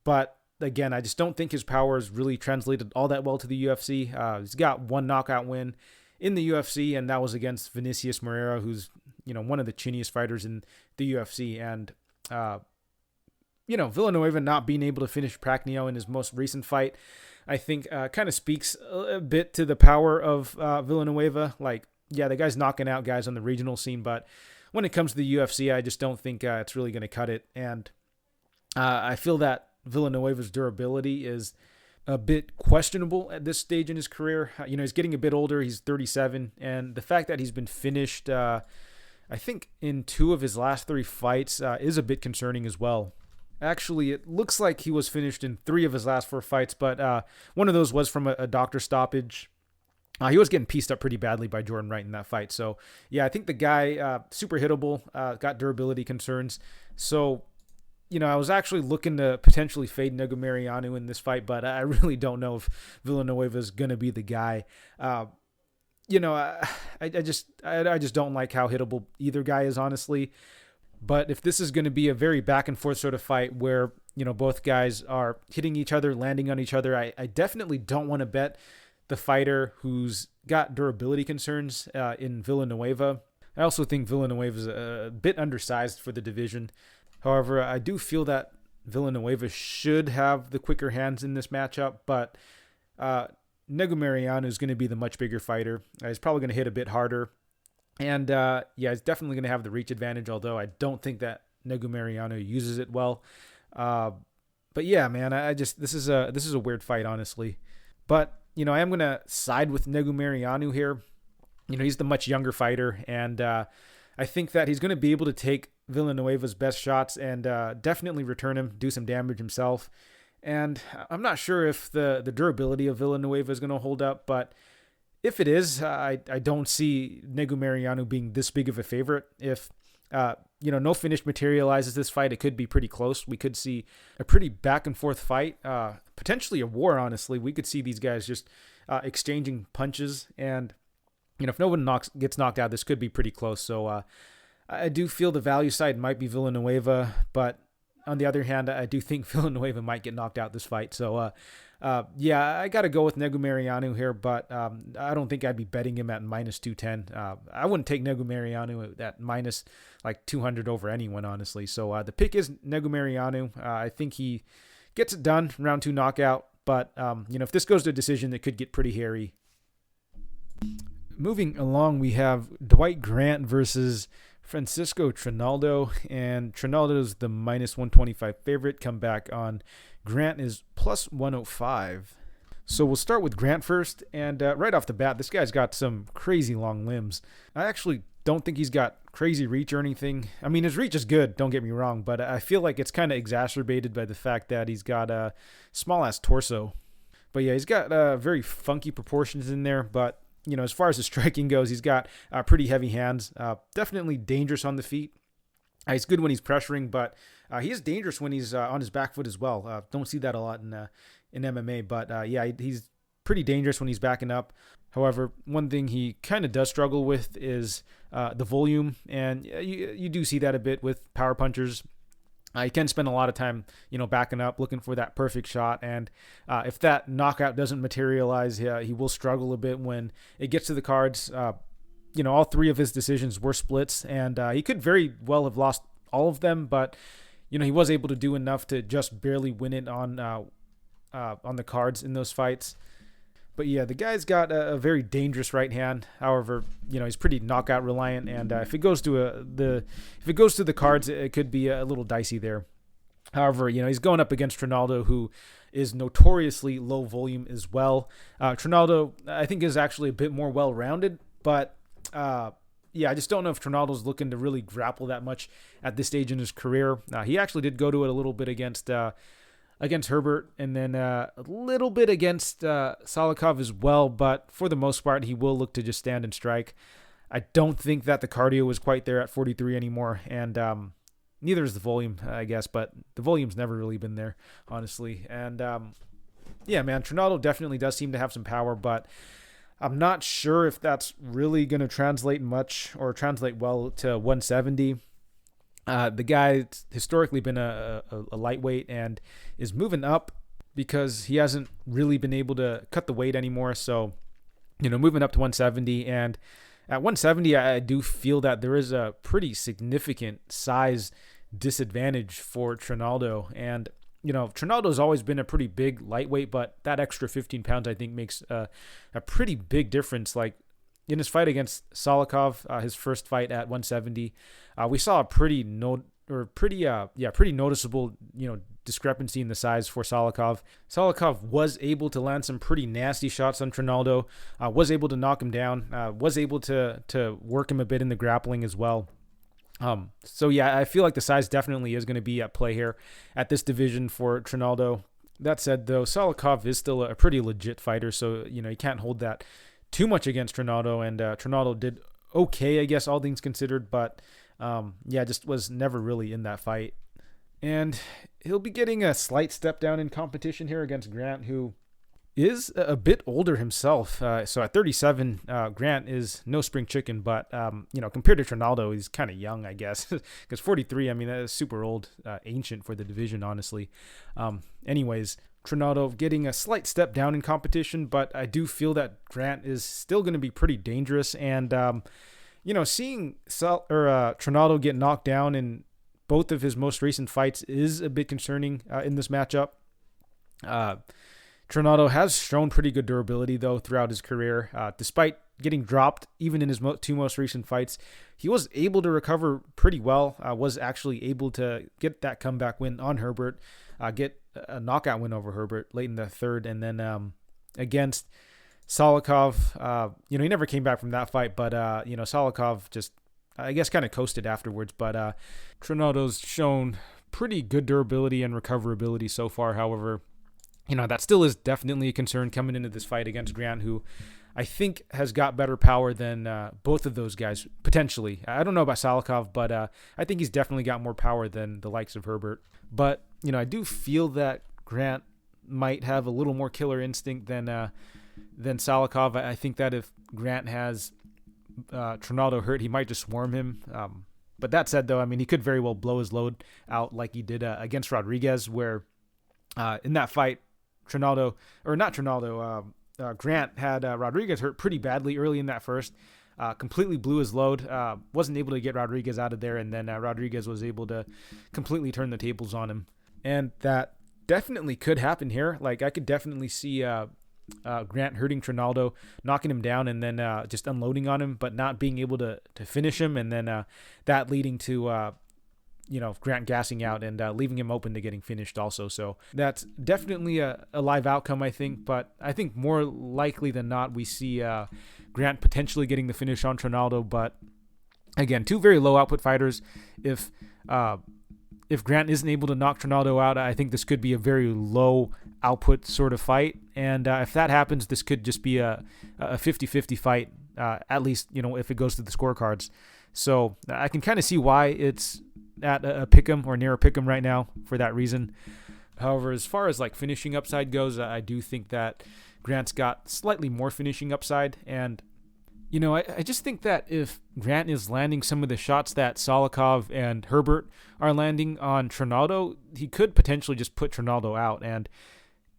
But again, I just don't think his power is really translated all that well to the UFC. He's got one knockout win in the UFC, and that was against Vinicius Moreira, who's, one of the chiniest fighters in the UFC. And, Villanueva not being able to finish Pacquiao in his most recent fight, I think kind of speaks a bit to the power of Villanueva. Like, yeah, the guy's knocking out guys on the regional scene, but when it comes to the UFC, I just don't think it's really going to cut it. And I feel that Villanueva's durability is a bit questionable at this stage in his career. He's getting a bit older. He's 37. And the fact that he's been finished, I think, in 2 of his last 3 fights is a bit concerning as well. Actually, it looks like he was finished in 3 of his last 4 fights, but one of those was from a doctor stoppage. He was getting pieced up pretty badly by Jordan Wright in that fight. So, yeah, I think the guy, super hittable, got durability concerns. So, I was actually looking to potentially fade Negumereanu in this fight, but I really don't know if Villanueva is going to be the guy. I just don't like how hittable either guy is, honestly. But if this is going to be a very back and forth sort of fight where, both guys are hitting each other, landing on each other, I definitely don't want to bet the fighter who's got durability concerns in Villanueva. I also think Villanueva is a bit undersized for the division. However, I do feel that Villanueva should have the quicker hands in this matchup, but Negumereanu is going to be the much bigger fighter. He's probably going to hit a bit harder. And he's definitely going to have the reach advantage, although I don't think that Negumereanu uses it well. But yeah, man, this is a weird fight, honestly. But, I am going to side with Negumereanu here. He's the much younger fighter, and I think that he's going to be able to take Villanueva's best shots and definitely return him, do some damage himself. And I'm not sure if the durability of Villanueva is going to hold up, but if it is, I don't see Negumereanu being this big of a favorite. If, no finish materializes this fight, it could be pretty close. We could see a pretty back and forth fight, potentially a war, honestly. We could see these guys just exchanging punches. And, if no one gets knocked out, this could be pretty close. So I do feel the value side might be Villanueva, but on the other hand, I do think Villanueva might get knocked out this fight. So, I got to go with Negumereanu here, but I don't think I'd be betting him at minus 210. I wouldn't take Negumereanu at minus like 200 over anyone, honestly. So the pick is Negumereanu. I think he gets it done, round 2 knockout. But, if this goes to a decision, it could get pretty hairy. Moving along, we have Dwight Grant versus Francisco Trinaldo, and Trinaldo is the minus 125 favorite. Come back on Grant is plus 105. So we'll start with Grant first, and right off the bat, this guy's got some crazy long limbs. I actually don't think he's got crazy reach or anything. I mean, his reach is good, don't get me wrong, but I feel like it's kind of exacerbated by the fact that he's got a small-ass torso. But yeah, he's got very funky proportions in there, but as far as his striking goes, he's got pretty heavy hands. Definitely dangerous on the feet. He's good when he's pressuring, but he is dangerous when he's on his back foot as well. Don't see that a lot in MMA, but he's pretty dangerous when he's backing up. However, one thing he kind of does struggle with is the volume, and you do see that a bit with power punchers. He can spend a lot of time, backing up, looking for that perfect shot. And if that knockout doesn't materialize, he will struggle a bit when it gets to the cards. All 3 of his decisions were splits, and he could very well have lost all of them. But, he was able to do enough to just barely win it on the cards in those fights. But yeah, the guy's got a very dangerous right hand. However, he's pretty knockout reliant, and if it goes to the cards, it could be a little dicey there. However, he's going up against Trinaldo, who is notoriously low volume as well. Trinaldo, I think, is actually a bit more well-rounded, but I just don't know if Trinaldo's looking to really grapple that much at this stage in his career. He actually did go to it a little bit against Herbert, and then a little bit against Salikov as well, but for the most part, he will look to just stand and strike. I don't think that the cardio is quite there at 43 anymore, and neither is the volume, I guess, but the volume's never really been there, honestly. And Yeah, man, Trinaldo definitely does seem to have some power, but I'm not sure if that's really going to translate much or translate well to 170. The guy's historically been a lightweight and is moving up because he hasn't really been able to cut the weight anymore. So, moving up to 170. And at 170, I do feel that there is a pretty significant size disadvantage for Trinaldo. And, Trinaldo's always been a pretty big lightweight, but that extra 15 pounds, I think, makes a pretty big difference. Like, in his fight against Salikov, his first fight at 170, we saw a pretty noticeable, discrepancy in the size for Salikov. Salikov was able to land some pretty nasty shots on Trinaldo, was able to knock him down, was able to work him a bit in the grappling as well. So yeah, I feel like the size definitely is going to be at play here at this division for Trinaldo. That said, though, Salikov is still a pretty legit fighter, so you can't hold that too much against Trinaldo, and Trinaldo did okay, I guess, all things considered, but just was never really in that fight. And he'll be getting a slight step down in competition here against Grant, who is a bit older himself. So at 37, Grant is no spring chicken, but compared to Trinaldo, he's kind of young, I guess, because 43, I mean, that is super old, ancient for the division, honestly. Anyways, Trinaldo getting a slight step down in competition, but I do feel that Grant is still going to be pretty dangerous. And, seeing Trinaldo get knocked down in both of his most recent fights is a bit concerning in this matchup. Trinaldo has shown pretty good durability, though, throughout his career. Despite getting dropped, even in his two most recent fights, he was able to recover pretty well, was actually able to get that comeback win on Herbert, get a knockout win over Herbert late in the third, and then against Salikov, he never came back from that fight, but, Salikov just, I guess, kind of coasted afterwards, but Trinaldo's shown pretty good durability and recoverability so far. However, that still is definitely a concern coming into this fight against Grant, who I think has got better power than both of those guys, potentially. I don't know about Salikov, but I think he's definitely got more power than the likes of Herbert. But, I do feel that Grant might have a little more killer instinct than Salikov. I think that if Grant has Trinaldo hurt, he might just swarm him. But that said, though, I mean, he could very well blow his load out like he did against Rodrigues, where in that fight, Grant had Rodrigues hurt pretty badly early in that first, completely blew his load, wasn't able to get Rodrigues out of there, and then Rodrigues was able to completely turn the tables on him. And that definitely could happen here. Like, I could definitely see Grant hurting Trinaldo, knocking him down, and then just unloading on him, but not being able to finish him, and then that leading to Grant gassing out and leaving him open to getting finished also. So that's definitely a live outcome, I think. But I think more likely than not, we see Grant potentially getting the finish on Trinaldo. But again, two very low output fighters. If Grant isn't able to knock Trinaldo out, I think this could be a very low output sort of fight. And if that happens, this could just be a 50-50 fight, at least, if it goes to the scorecards. So I can kind of see why it's at a pick'em or near a pick'em right now for that reason. However, as far as like finishing upside goes, I do think that Grant's got slightly more finishing upside. And, I just think that if Grant is landing some of the shots that Salikov and Herbert are landing on Trinaldo, he could potentially just put Trinaldo out. And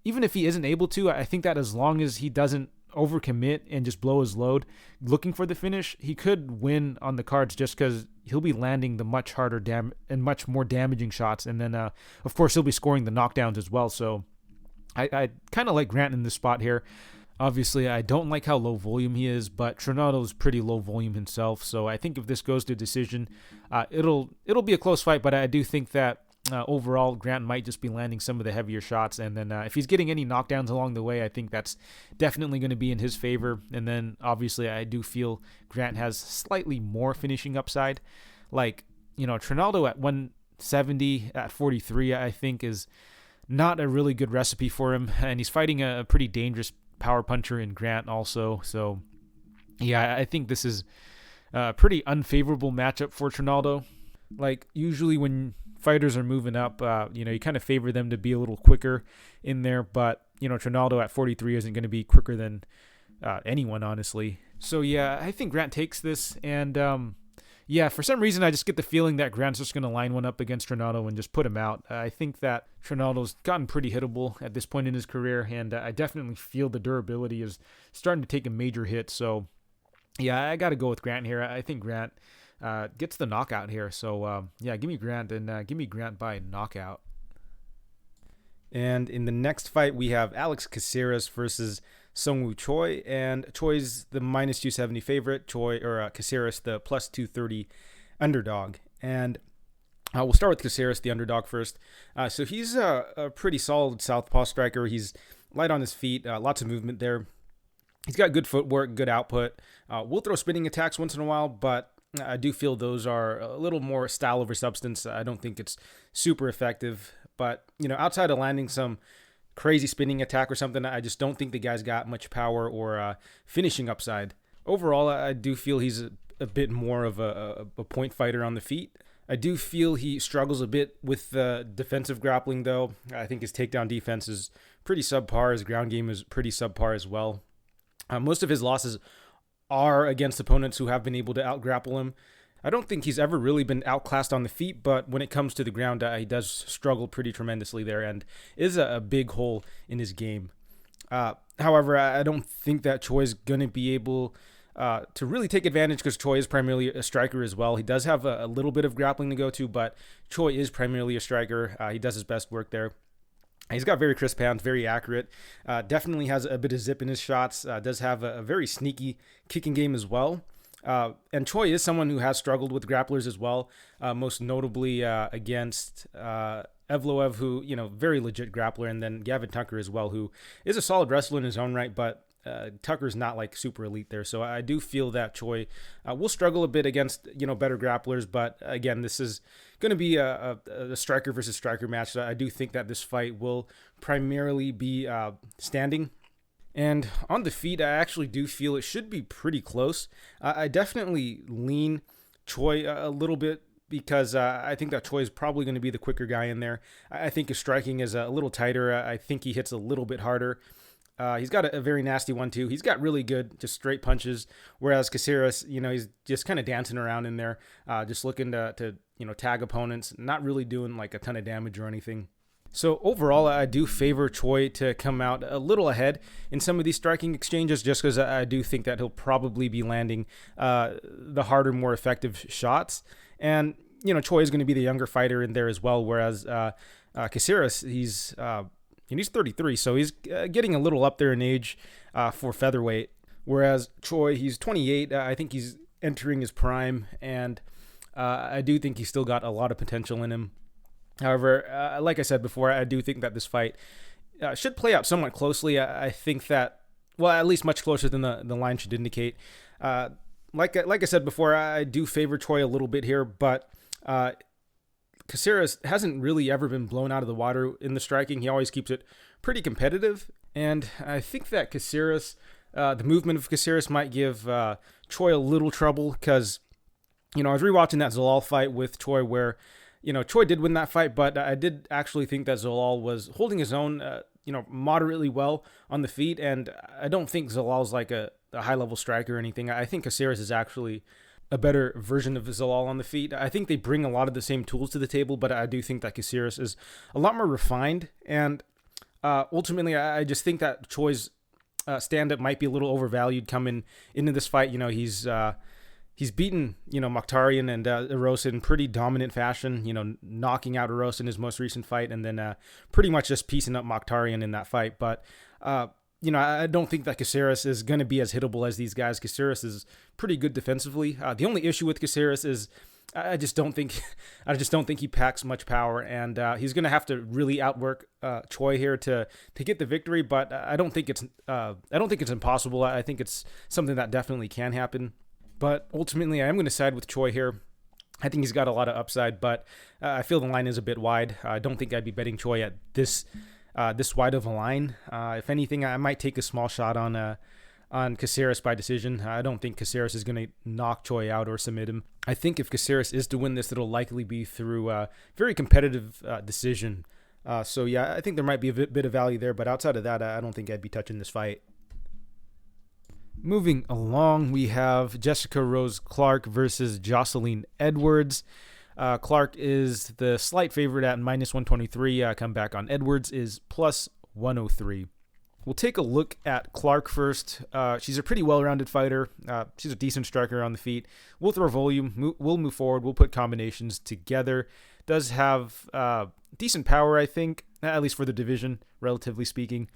even if he isn't able to, I think that as long as he doesn't overcommit and just blow his load looking for the finish, he could win on the cards just because he'll be landing the much harder and much more damaging shots, and then of course he'll be scoring the knockdowns as well. So I kind of like Grant in this spot here. Obviously, I don't like how low volume he is, but Trinaldo's pretty low volume himself, so I think if this goes to decision, it'll be a close fight, but I do think that overall, Grant might just be landing some of the heavier shots, and then if he's getting any knockdowns along the way, I think that's definitely going to be in his favor. And then obviously, I do feel Grant has slightly more finishing upside. Like, Trinaldo at 170 at 43, I think is not a really good recipe for him, and he's fighting a pretty dangerous power puncher in Grant also. So yeah, I think this is a pretty unfavorable matchup for Trinaldo. Like, usually when fighters are moving up, you kind of favor them to be a little quicker in there. But, Trinaldo at 43 isn't going to be quicker than anyone, honestly. So, yeah, I think Grant takes this. And, for some reason, I just get the feeling that Grant's just going to line one up against Trinaldo and just put him out. I think that Trinaldo's gotten pretty hittable at this point in his career, and I definitely feel the durability is starting to take a major hit. So, yeah, I got to go with Grant here. I think Grant gets the knockout here. So, give me Grant, and give me Grant by knockout. And in the next fight, we have Alex Caceres versus Seung Choi, and Choi's the minus 270 favorite. Caceres the plus 230 underdog. And we'll start with Caceres, the underdog first. So he's a pretty solid southpaw striker. He's light on his feet, lots of movement there. He's got good footwork, good output. Will throw spinning attacks once in a while, but I do feel those are a little more style over substance. I don't think it's super effective. But, outside of landing some crazy spinning attack or something, I just don't think the guy's got much power or finishing upside. Overall, I do feel he's a bit more of a point fighter on the feet. I do feel he struggles a bit with defensive grappling, though. I think his takedown defense is pretty subpar. His ground game is pretty subpar as well. Most of his losses are against opponents who have been able to out-grapple him. I don't think he's ever really been outclassed on the feet, but when it comes to the ground, he does struggle pretty tremendously there and is a big hole in his game. However, I don't think that Choi is going to be able to really take advantage because Choi is primarily a striker as well. He does have a little bit of grappling to go to, but Choi is primarily a striker. He does his best work there. He's got very crisp hands, very accurate, definitely has a bit of zip in his shots, does have a very sneaky kicking game as well. And Choi is someone who has struggled with grapplers as well, most notably against Evloev, who, very legit grappler, and then Gavin Tucker as well, who is a solid wrestler in his own right, but Tucker's not like super elite there. So I do feel that Choi will struggle a bit against, better grapplers, but again, this is going to be a striker versus striker match. So I do think that this fight will primarily be standing. And on the feet, I actually do feel it should be pretty close. I definitely lean Choi a little bit because I think that Choi is probably going to be the quicker guy in there. I think his striking is a little tighter. I think he hits a little bit harder. He's got a very nasty 1-2. He's got really good, just straight punches. Whereas Caceres, he's just kind of dancing around in there, just looking to tag opponents, not really doing like a ton of damage or anything. So overall, I do favor Choi to come out a little ahead in some of these striking exchanges, just because I do think that he'll probably be landing the harder, more effective shots. And, Choi is going to be the younger fighter in there as well, whereas Caceres, he's 33, so he's getting a little up there in age for featherweight. Whereas Choi, he's 28. I think he's entering his prime, and I do think he's still got a lot of potential in him. However, like I said before, I do think that this fight should play out somewhat closely. I think that, well, at least much closer than the line should indicate. Like I said before, I do favor Choi a little bit here, but Caceres hasn't really ever been blown out of the water in the striking. He always keeps it pretty competitive, and I think that Caceres, the movement of Caceres might give Choi a little trouble because, I was rewatching that Zalal fight with Choi where, Choi did win that fight, but I did actually think that Zalal was holding his own, moderately well on the feet, and I don't think Zalal's like a high-level striker or anything. I think Caceres is actually a better version of Zalal on the feet. I think they bring a lot of the same tools to the table, but I do think that Caceres is a lot more refined, and ultimately, I just think that Choi's stand-up might be a little overvalued coming into this fight. He's beaten, Mokhtarian and Erosa in pretty dominant fashion, knocking out Erosa in his most recent fight and then pretty much just piecing up Mokhtarian in that fight. But, I don't think that Caceres is going to be as hittable as these guys. Caceres is pretty good defensively. The only issue with Caceres is I just don't think he packs much power, and he's going to have to really outwork Choi here to get the victory. But I don't think it's impossible. I think it's something that definitely can happen. But ultimately, I am going to side with Choi here. I think he's got a lot of upside, but I feel the line is a bit wide. I don't think I'd be betting Choi at this wide of a line. If anything, I might take a small shot on on Caceres by decision. I don't think Caceres is going to knock Choi out or submit him. I think if Caceres is to win this, it'll likely be through a very competitive decision. So yeah, I think there might be a bit of value there, but outside of that, I don't think I'd be touching this fight. Moving along, we have Jessica Rose Clark versus Joselyne Edwards. Clark is the slight favorite at -123. Comeback on Edwards is +103. We'll take a look at Clark first. She's a pretty well-rounded fighter. She's a decent striker on the feet. We'll throw volume. We'll move forward. We'll put combinations together. Does have decent power, I think, at least for the division, relatively speaking.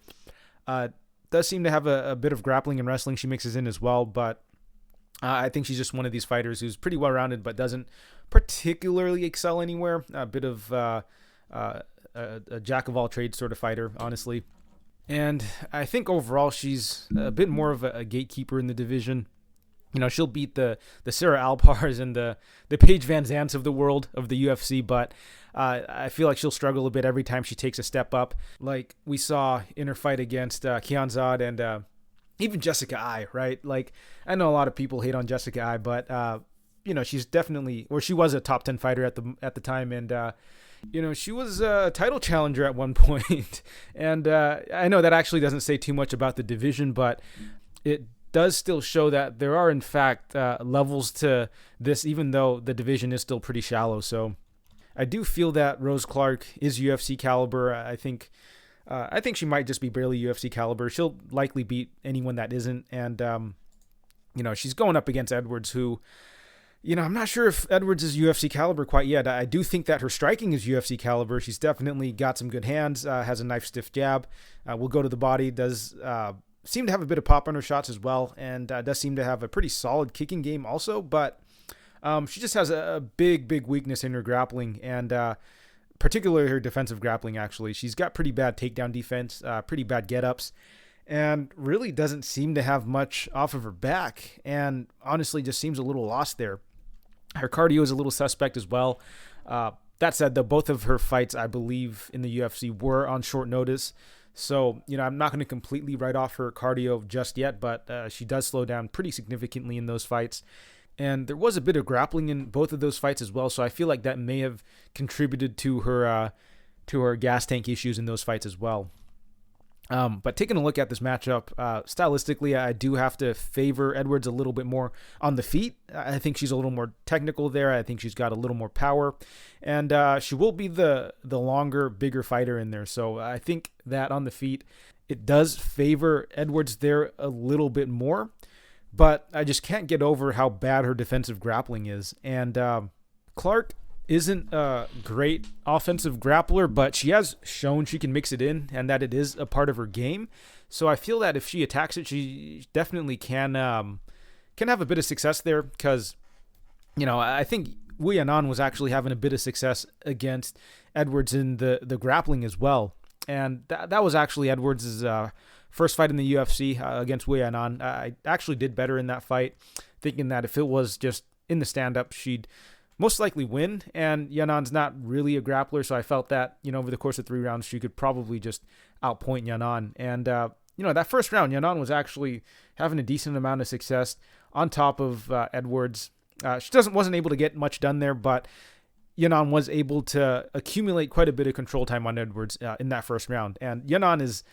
Does seem to have a bit of grappling and wrestling she mixes in as well, but I think she's just one of these fighters who's pretty well-rounded but doesn't particularly excel anywhere. A bit of a jack-of-all-trades sort of fighter, honestly. And I think overall she's a bit more of a gatekeeper in the division. You know, she'll beat the Sarah Alpars and the Paige Van Zants of the world of the UFC, but I feel like she'll struggle a bit every time she takes a step up, like we saw in her fight against Kianzad and even Jessica Ai, right? Like, I know a lot of people hate on Jessica Ai, but you know, she's definitely, or she was a top 10 fighter at the time, and you know, she was a title challenger at one point. And I know that actually doesn't say too much about the division, but it does still show that there are, in fact, levels to this, even though the division is still pretty shallow. So I do feel that Rose Clark is UFC caliber. I think she might just be barely UFC caliber. She'll likely beat anyone that isn't. And, you know, she's going up against Edwards, who, you know, I'm not sure if Edwards is UFC caliber quite yet. I do think that her striking is UFC caliber. She's definitely got some good hands, has a knife-stiff jab, will go to the body, does seem to have a bit of pop on her shots as well, and does seem to have a pretty solid kicking game also, but she just has a big weakness in her grappling, and particularly her defensive grappling, actually. She's got pretty bad takedown defense, pretty bad get-ups, and really doesn't seem to have much off of her back, and honestly just seems a little lost there. Her cardio is a little suspect as well. That said, though, both of her fights, I believe, in the UFC were on short notice. So, you know, I'm not going to completely write off her cardio just yet, but she does slow down pretty significantly in those fights. And there was a bit of grappling in both of those fights as well, so I feel like that may have contributed to her gas tank issues in those fights as well. But taking a look at this matchup, stylistically, I do have to favor Edwards a little bit more on the feet. I think she's a little more technical there. I think she's got a little more power, and she will be the longer, bigger fighter in there. So I think that on the feet, it does favor Edwards there a little bit more, but I just can't get over how bad her defensive grappling is. And Clark isn't a great offensive grappler, but she has shown she can mix it in and that it is a part of her game. So I feel that if she attacks it, she definitely can have a bit of success there, because, you know, I think Wu Yanan was actually having a bit of success against Edwards in the grappling as well. And that was actually Edwards' first fight in the UFC against Wu Yanan. I actually did better in that fight, thinking that if it was just in the stand-up, she'd most likely win, and Yanan's not really a grappler, so I felt that, you know, over the course of 3 rounds, she could probably just outpoint Yanan. And, you know, that first round, Yanan was actually having a decent amount of success on top of Edwards. She wasn't able to get much done there, but Yanan was able to accumulate quite a bit of control time on Edwards in that first round. And Yanan is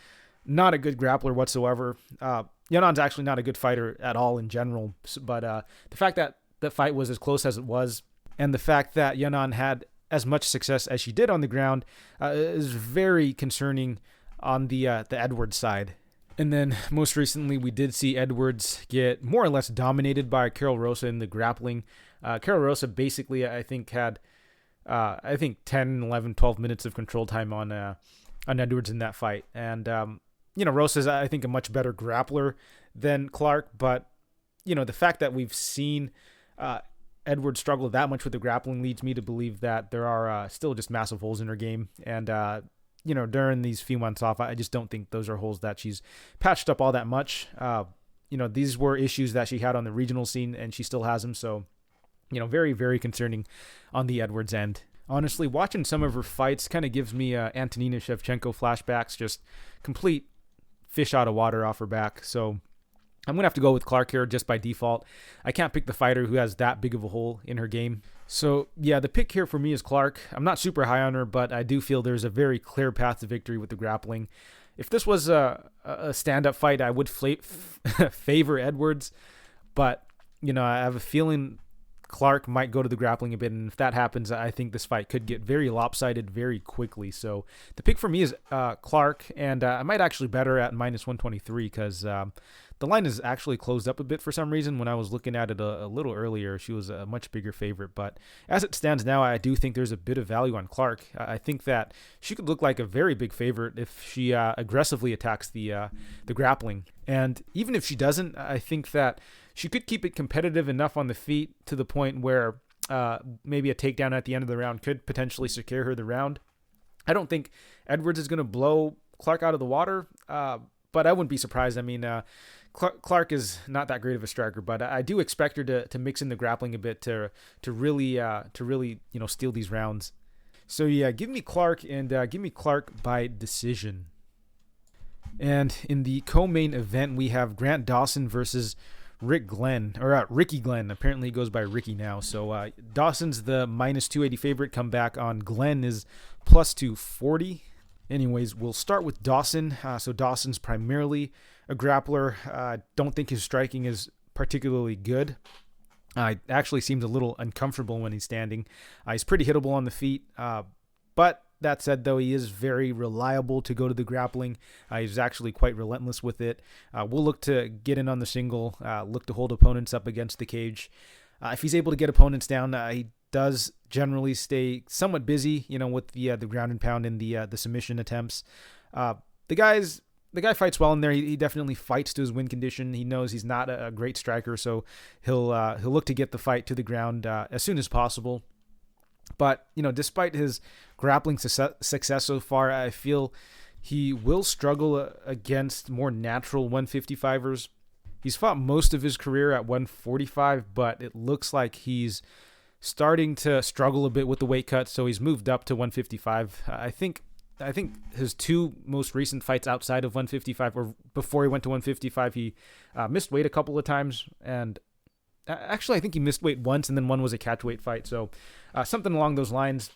not a good grappler whatsoever. Yanan's actually not a good fighter at all in general, but the fact that the fight was as close as it was, and the fact that Yanan had as much success as she did on the ground is very concerning on the Edwards side. And then most recently, we did see Edwards get more or less dominated by Karol Rosa in the grappling. Karol Rosa basically, I think, had 10, 11, 12 minutes of control time on Edwards in that fight. And, you know, Rosa's, I think, a much better grappler than Clark. But, you know, the fact that we've seen Edwards struggle that much with the grappling leads me to believe that there are still just massive holes in her game. And, you know, during these few months off, I just don't think those are holes that she's patched up all that much. You know, these were issues that she had on the regional scene, and she still has them. So, you know, very, very concerning on the Edwards end. Honestly, watching some of her fights kind of gives me Antonina Shevchenko flashbacks, just complete fish out of water off her back. So, I'm going to have to go with Clark here just by default. I can't pick the fighter who has that big of a hole in her game. So, yeah, the pick here for me is Clark. I'm not super high on her, but I do feel there's a very clear path to victory with the grappling. If this was a stand-up fight, I would favor Edwards. But, I have a feeling Clark might go to the grappling a bit, and if that happens, I think this fight could get very lopsided very quickly. So the pick for me is Clark, and I might actually bet her at minus 123 because the line is actually closed up a bit for some reason. When I was looking at it a little earlier, she was a much bigger favorite. But as it stands now, I do think there's a bit of value on Clark. I think that she could look like a very big favorite if she aggressively attacks the grappling. And even if she doesn't, I think that she could keep it competitive enough on the feet to the point where maybe a takedown at the end of the round could potentially secure her the round. I don't think Edwards is going to blow Clark out of the water, but I wouldn't be surprised. I mean, Clark is not that great of a striker, but I do expect her to mix in the grappling a bit to really steal these rounds. So yeah, give me Clark and give me Clark by decision. And in the co-main event, we have Grant Dawson versus Ricky Glenn. Apparently he goes by Ricky now. So Dawson's the minus 280 favorite. Come back on Glenn is plus 240. Anyways, we'll start with Dawson. So Dawson's primarily a grappler. I don't think his striking is particularly good. It actually seems a little uncomfortable when he's standing. He's pretty hittable on the feet. But that said, though, he is very reliable to go to the grappling. He's actually quite relentless with it. We'll look to get in on the single, look to hold opponents up against the cage. If he's able to get opponents down, he does generally stay somewhat busy, with the ground and pound and the submission attempts. The guy fights well in there. He definitely fights to his win condition. He knows he's not a great striker, so he'll look to get the fight to the ground as soon as possible. But, despite his grappling success so far, I feel he will struggle against more natural 155ers. He's fought most of his career at 145, but it looks like he's starting to struggle a bit with the weight cut, so he's moved up to 155. I think his two most recent fights outside of 155, or before he went to 155, he missed weight a couple of times, and actually I think he missed weight once, and then one was a catchweight fight, so something along those lines.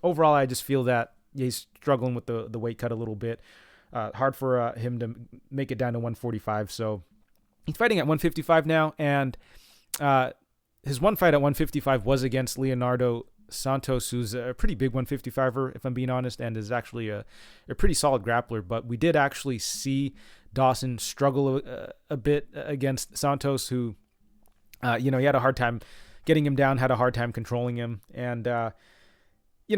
Overall, I just feel that he's struggling with the weight cut a little bit. Hard for him to make it down to 145, so he's fighting at 155 now, and his one fight at 155 was against Leonardo Santos, who's a pretty big 155er, if I'm being honest, and is actually a pretty solid grappler. But we did actually see Dawson struggle a bit against Santos, who, he had a hard time getting him down, had a hard time controlling him. And,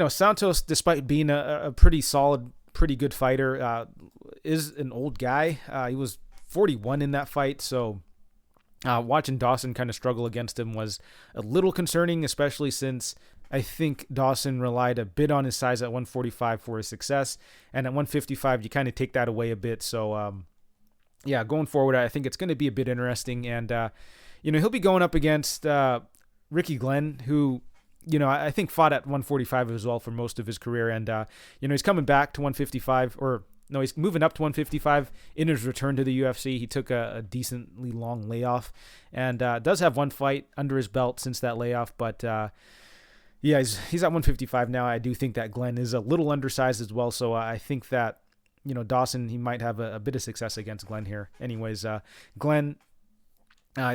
Santos, despite being a pretty solid, pretty good fighter, is an old guy. He was 41 in that fight, so watching Dawson kind of struggle against him was a little concerning, especially since I think Dawson relied a bit on his size at 145 for his success, and at 155 you kind of take that away a bit. So going forward, I think it's going to be a bit interesting, and he'll be going up against Ricky Glenn, who I think fought at 145 as well for most of his career, and he's coming back to 155, or no, he's moving up to 155 in his return to the UFC. He took a decently long layoff, and does have one fight under his belt since that layoff. But he's at 155 now. I do think that Glenn is a little undersized as well, so I think that Dawson, he might have a bit of success against Glenn here. Anyways, Glenn,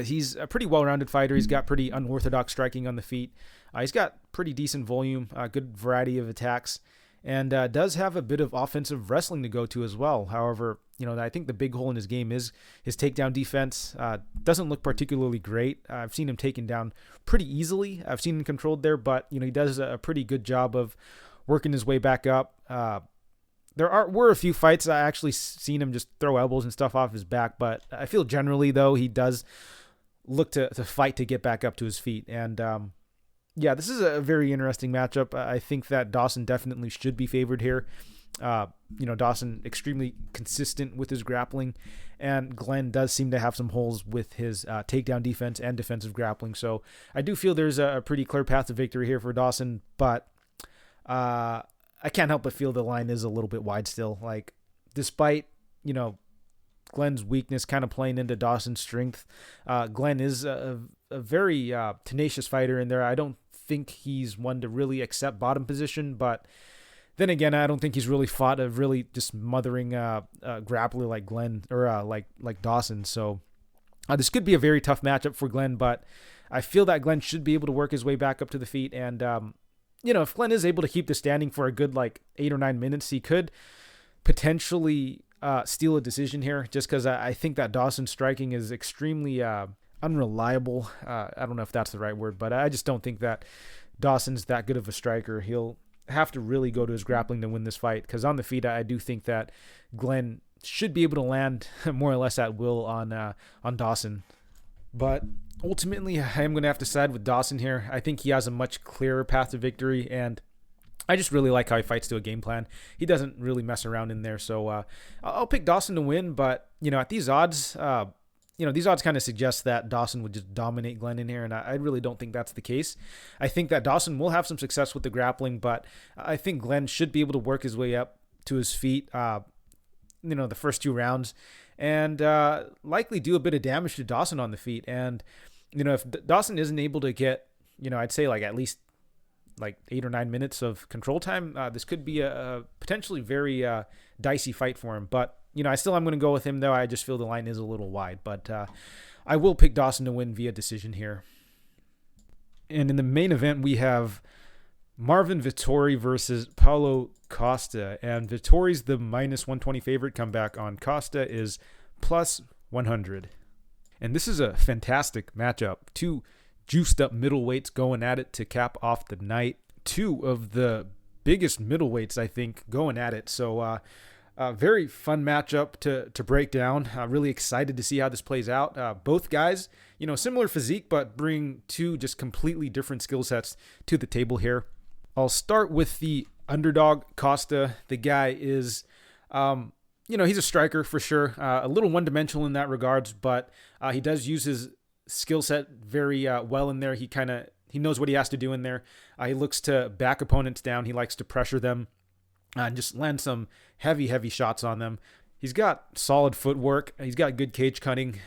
he's a pretty well-rounded fighter. He's got pretty unorthodox striking on the feet. He's got pretty decent volume, good variety of attacks, and does have a bit of offensive wrestling to go to as well. However, I think the big hole in his game is his takedown defense. Doesn't look particularly great. I've seen him taken down pretty easily. I've seen him controlled there, but he does a pretty good job of working his way back up. There were a few fights I actually seen him just throw elbows and stuff off his back, but I feel generally, though, he does look to fight to get back up to his feet. And this is a very interesting matchup. I think that Dawson definitely should be favored here. Dawson extremely consistent with his grappling, and Glenn does seem to have some holes with his takedown defense and defensive grappling. So I do feel there's a pretty clear path to victory here for Dawson, but I can't help but feel the line is a little bit wide still. Like, despite, Glenn's weakness kind of playing into Dawson's strength. Glenn is a very tenacious fighter in there. I don't think he's one to really accept bottom position, but then again, I don't think he's really fought a really just mothering grappler like Glenn or like Dawson. So this could be a very tough matchup for Glenn, but I feel that Glenn should be able to work his way back up to the feet. And, if Glenn is able to keep the standing for a good 8 or 9 minutes, he could potentially steal a decision here, just because I think that Dawson's striking is extremely unreliable. I don't know if that's the right word, but I just don't think that Dawson's that good of a striker. He'll have to really go to his grappling to win this fight, because on the feet, I do think that Glenn should be able to land more or less at will on Dawson. But ultimately, I am going to have to side with Dawson here. I think he has a much clearer path to victory, and I just really like how he fights to a game plan. He doesn't really mess around in there, so I'll pick Dawson to win. But at these odds, these odds kind of suggest that Dawson would just dominate Glenn in here, and I really don't think that's the case. I think that Dawson will have some success with the grappling, but I think Glenn should be able to work his way up to his feet, the first 2 rounds, and likely do a bit of damage to Dawson on the feet. And, if Dawson isn't able to get, I'd say at least 8 or 9 minutes of control time, this could be a potentially very dicey fight for him. But, I still am going to go with him, though. I just feel the line is a little wide. But I will pick Dawson to win via decision here. And in the main event, we have Marvin Vettori versus Paulo Costa. And Vettori's the -120 favorite. Comeback on Costa is +100. And this is a fantastic matchup. 2 juiced up middleweights going at it to cap off the night. 2 of the biggest middleweights, I think, going at it. So very fun matchup to break down. Really excited to see how this plays out. Both guys, similar physique, but bring 2 just completely different skill sets to the table here. I'll start with the underdog, Costa. The guy is, he's a striker for sure. A little one-dimensional in that regards, but he does use his skill set very well in there. He knows what he has to do in there. He looks to back opponents down. He likes to pressure them and just land some heavy shots on them. He's got solid footwork. He's got good cage cutting,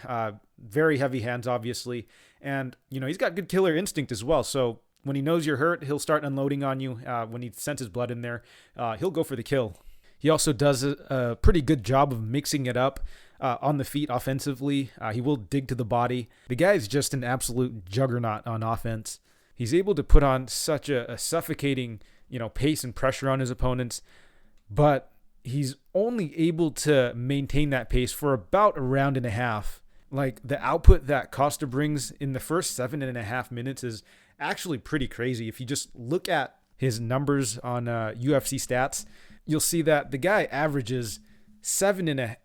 very heavy hands, obviously. And, he's got good killer instinct as well. So when he knows you're hurt, he'll start unloading on you. When he senses blood in there, he'll go for the kill. He also does a pretty good job of mixing it up on the feet offensively. He will dig to the body. The guy is just an absolute juggernaut on offense. He's able to put on such a suffocating, pace and pressure on his opponents, but he's only able to maintain that pace for about a round and a half. The output that Costa brings in the first 7.5 minutes is actually pretty crazy. If you just look at his numbers on UFC stats, you'll see that the guy averages 7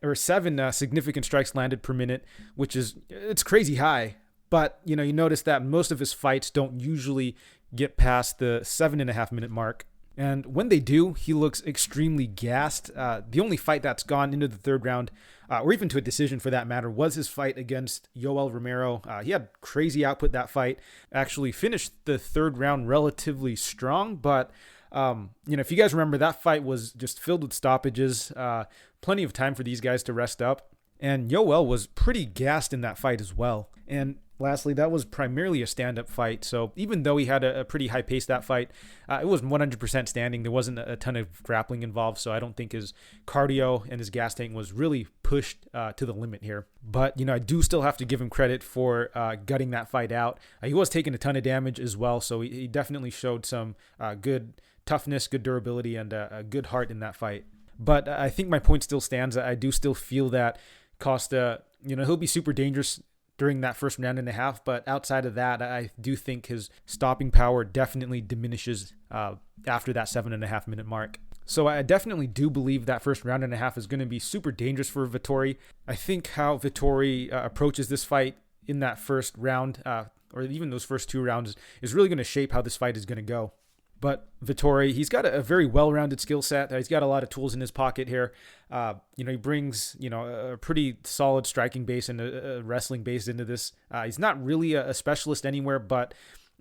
significant strikes landed per minute, which it's crazy high. But you notice that most of his fights don't usually get past the 7.5 minute mark. And when they do, he looks extremely gassed. The only fight that's gone into the 3rd round, or even to a decision for that matter, was his fight against Yoel Romero. He had crazy output that fight. Actually finished the 3rd round relatively strong, but if you guys remember, that fight was just filled with stoppages. Plenty of time for these guys to rest up. And Yoel was pretty gassed in that fight as well. And lastly, that was primarily a stand-up fight. So even though he had a pretty high pace that fight, it was 100% standing. There wasn't a ton of grappling involved. So I don't think his cardio and his gas tank was really pushed to the limit here. But, I do still have to give him credit for gutting that fight out. He was taking a ton of damage as well. So he definitely showed some good toughness, good durability, and a good heart in that fight. But I think my point still stands. I do still feel that Costa, he'll be super dangerous during that first round and a half. But outside of that, I do think his stopping power definitely diminishes after that 7.5 minute mark. So I definitely do believe that first round and a half is going to be super dangerous for Vettori. I think how Vettori approaches this fight in that first round, or even those first 2 rounds, is really going to shape how this fight is going to go. But Vettori, he's got a very well-rounded skill set. He's got a lot of tools in his pocket here. He brings, a pretty solid striking base and a wrestling base into this. He's not really a specialist anywhere, but,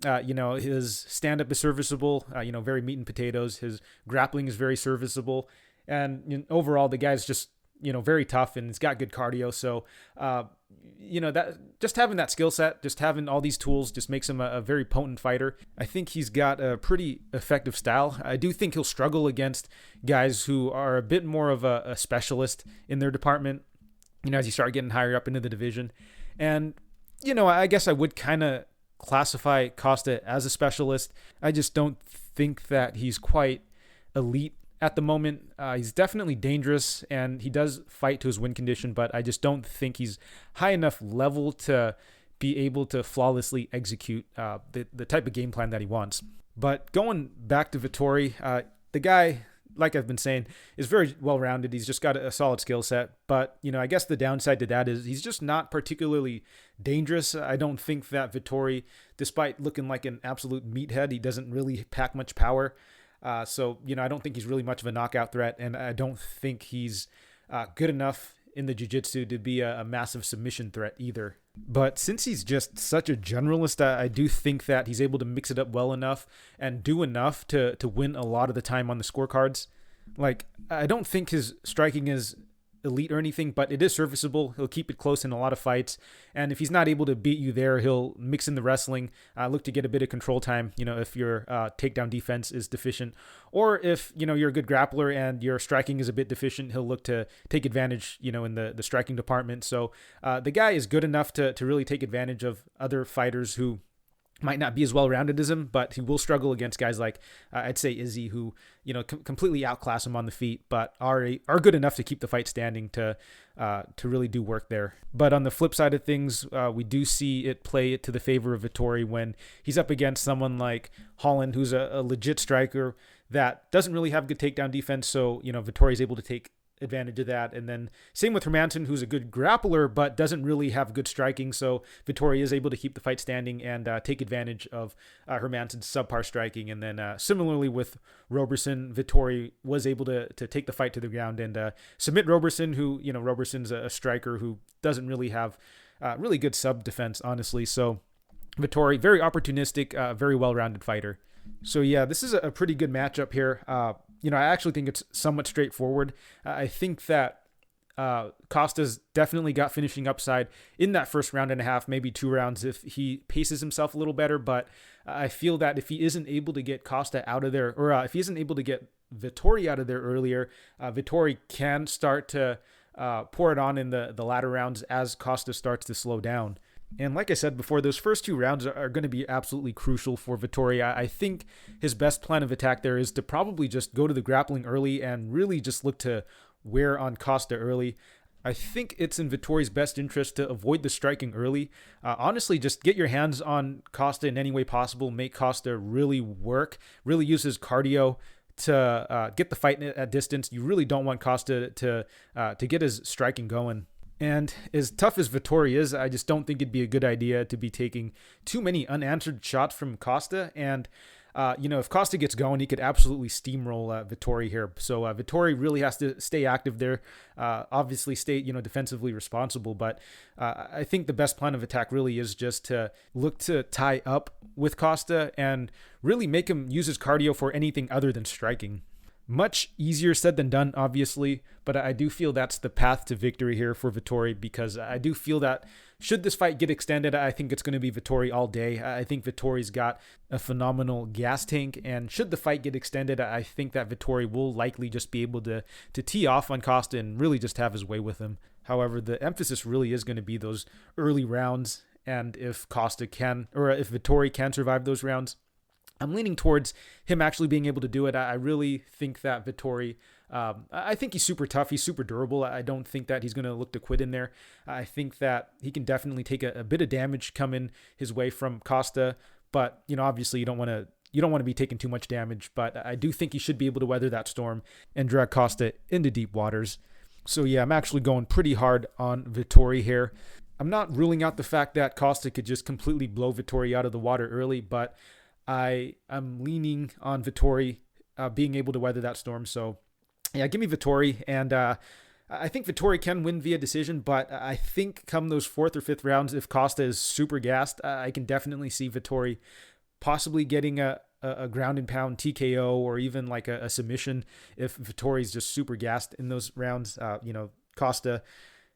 his stand-up is serviceable, very meat and potatoes. His grappling is very serviceable. And overall, the guy's just, very tough and he's got good cardio. So, that just having that skill set, just having all these tools just makes him a very potent fighter. I think he's got a pretty effective style. I do think he'll struggle against guys who are a bit more of a specialist in their department, as you start getting higher up into the division. And, I guess I would kind of classify Costa as a specialist. I just don't think that he's quite elite at the moment. He's definitely dangerous and he does fight to his win condition, but I just don't think he's high enough level to be able to flawlessly execute the type of game plan that he wants. But going back to Vettori, the guy, like I've been saying, is very well-rounded. He's just got a solid skill set. But, I guess the downside to that is he's just not particularly dangerous. I don't think that Vettori, despite looking like an absolute meathead, he doesn't really pack much power. So, I don't think he's really much of a knockout threat. And I don't think he's good enough in the jiu-jitsu to be a massive submission threat either. But since he's just such a generalist, I do think that he's able to mix it up well enough and do enough to win a lot of the time on the scorecards. Like, I don't think his striking is elite or anything, but it is serviceable. He'll keep it close in a lot of fights. And if he's not able to beat you there, he'll mix in the wrestling, look to get a bit of control time, if your takedown defense is deficient. Or if, you're a good grappler and your striking is a bit deficient, he'll look to take advantage, in the striking department. So the guy is good enough to really take advantage of other fighters who might not be as well-rounded as him, but he will struggle against guys like, I'd say Izzy, who, completely outclass him on the feet, but are good enough to keep the fight standing to really do work there. But on the flip side of things, we do see it play to the favor of Vettori when he's up against someone like Holland, who's a legit striker that doesn't really have good takedown defense. So, Vettori is able to take advantage of that. And then same with Hermansson, who's a good grappler but doesn't really have good striking, so Vettori is able to keep the fight standing and take advantage of Hermansson's subpar striking. And then similarly with Roberson, Vettori was able to take the fight to the ground and submit Roberson, who, Roberson's a striker who doesn't really have really good sub defense, honestly. So Vettori, very opportunistic, very well-rounded fighter. So yeah, this is a pretty good matchup here. I actually think it's somewhat straightforward. I think that Costa's definitely got finishing upside in that first round and a half, maybe 2 rounds if he paces himself a little better. But I feel that if he isn't able to get Costa out of there, or if he isn't able to get Vettori out of there earlier, Vettori can start to pour it on in the latter rounds as Costa starts to slow down. And like I said before, those first 2 rounds are going to be absolutely crucial for Vettori. I think his best plan of attack there is to probably just go to the grappling early and really just look to wear on Costa early. I think it's in Vettori's best interest to avoid the striking early. Honestly, just get your hands on Costa in any way possible. Make Costa really work, really use his cardio to get the fight at distance. You really don't want Costa to get his striking going. And as tough as Vettori is, I just don't think it'd be a good idea to be taking too many unanswered shots from Costa. And, if Costa gets going, he could absolutely steamroll Vettori here. So Vettori really has to stay active there, obviously stay, defensively responsible. But I think the best plan of attack really is just to look to tie up with Costa and really make him use his cardio for anything other than striking. Much easier said than done, obviously, but I do feel that's the path to victory here for Vettori, because I do feel that should this fight get extended, I think it's going to be Vettori all day. I think Vettori's got a phenomenal gas tank, and should the fight get extended, I think that Vettori will likely just be able to tee off on Costa and really just have his way with him. However, the emphasis really is going to be those early rounds, and if Costa can, or if Vettori can survive those rounds, I'm leaning towards him actually being able to do it. I really think that Vettori, I think he's super tough. He's super durable. I don't think that he's going to look to quit in there. I think that he can definitely take a bit of damage coming his way from Costa. But, obviously you don't want to be taking too much damage. But I do think he should be able to weather that storm and drag Costa into deep waters. So yeah, I'm actually going pretty hard on Vettori here. I'm not ruling out the fact that Costa could just completely blow Vettori out of the water early, but I am leaning on Vettori being able to weather that storm. So yeah, give me Vettori. And I think Vettori can win via decision, but I think come those 4th or 5th rounds, if Costa is super gassed, I can definitely see Vettori possibly getting a ground and pound TKO or even like a submission if Vettori's just super gassed in those rounds. Costa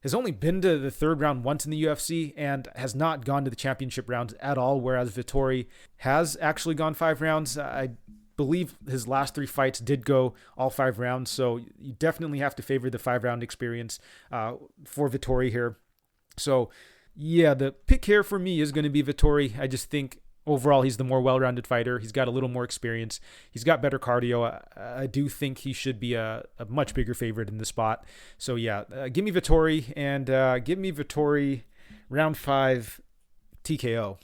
has only been to the third round once in the UFC and has not gone to the championship rounds at all, whereas Vettori has actually gone 5 rounds. I believe his last 3 fights did go all 5 rounds, so you definitely have to favor the 5-round experience for Vettori here. So, yeah, the pick here for me is going to be Vettori. I just think overall he's the more well-rounded fighter. He's got a little more experience. He's got better cardio. I do think he should be a much bigger favorite in the spot. So, yeah, give me Vettori, and give me Vettori round 5 TKO.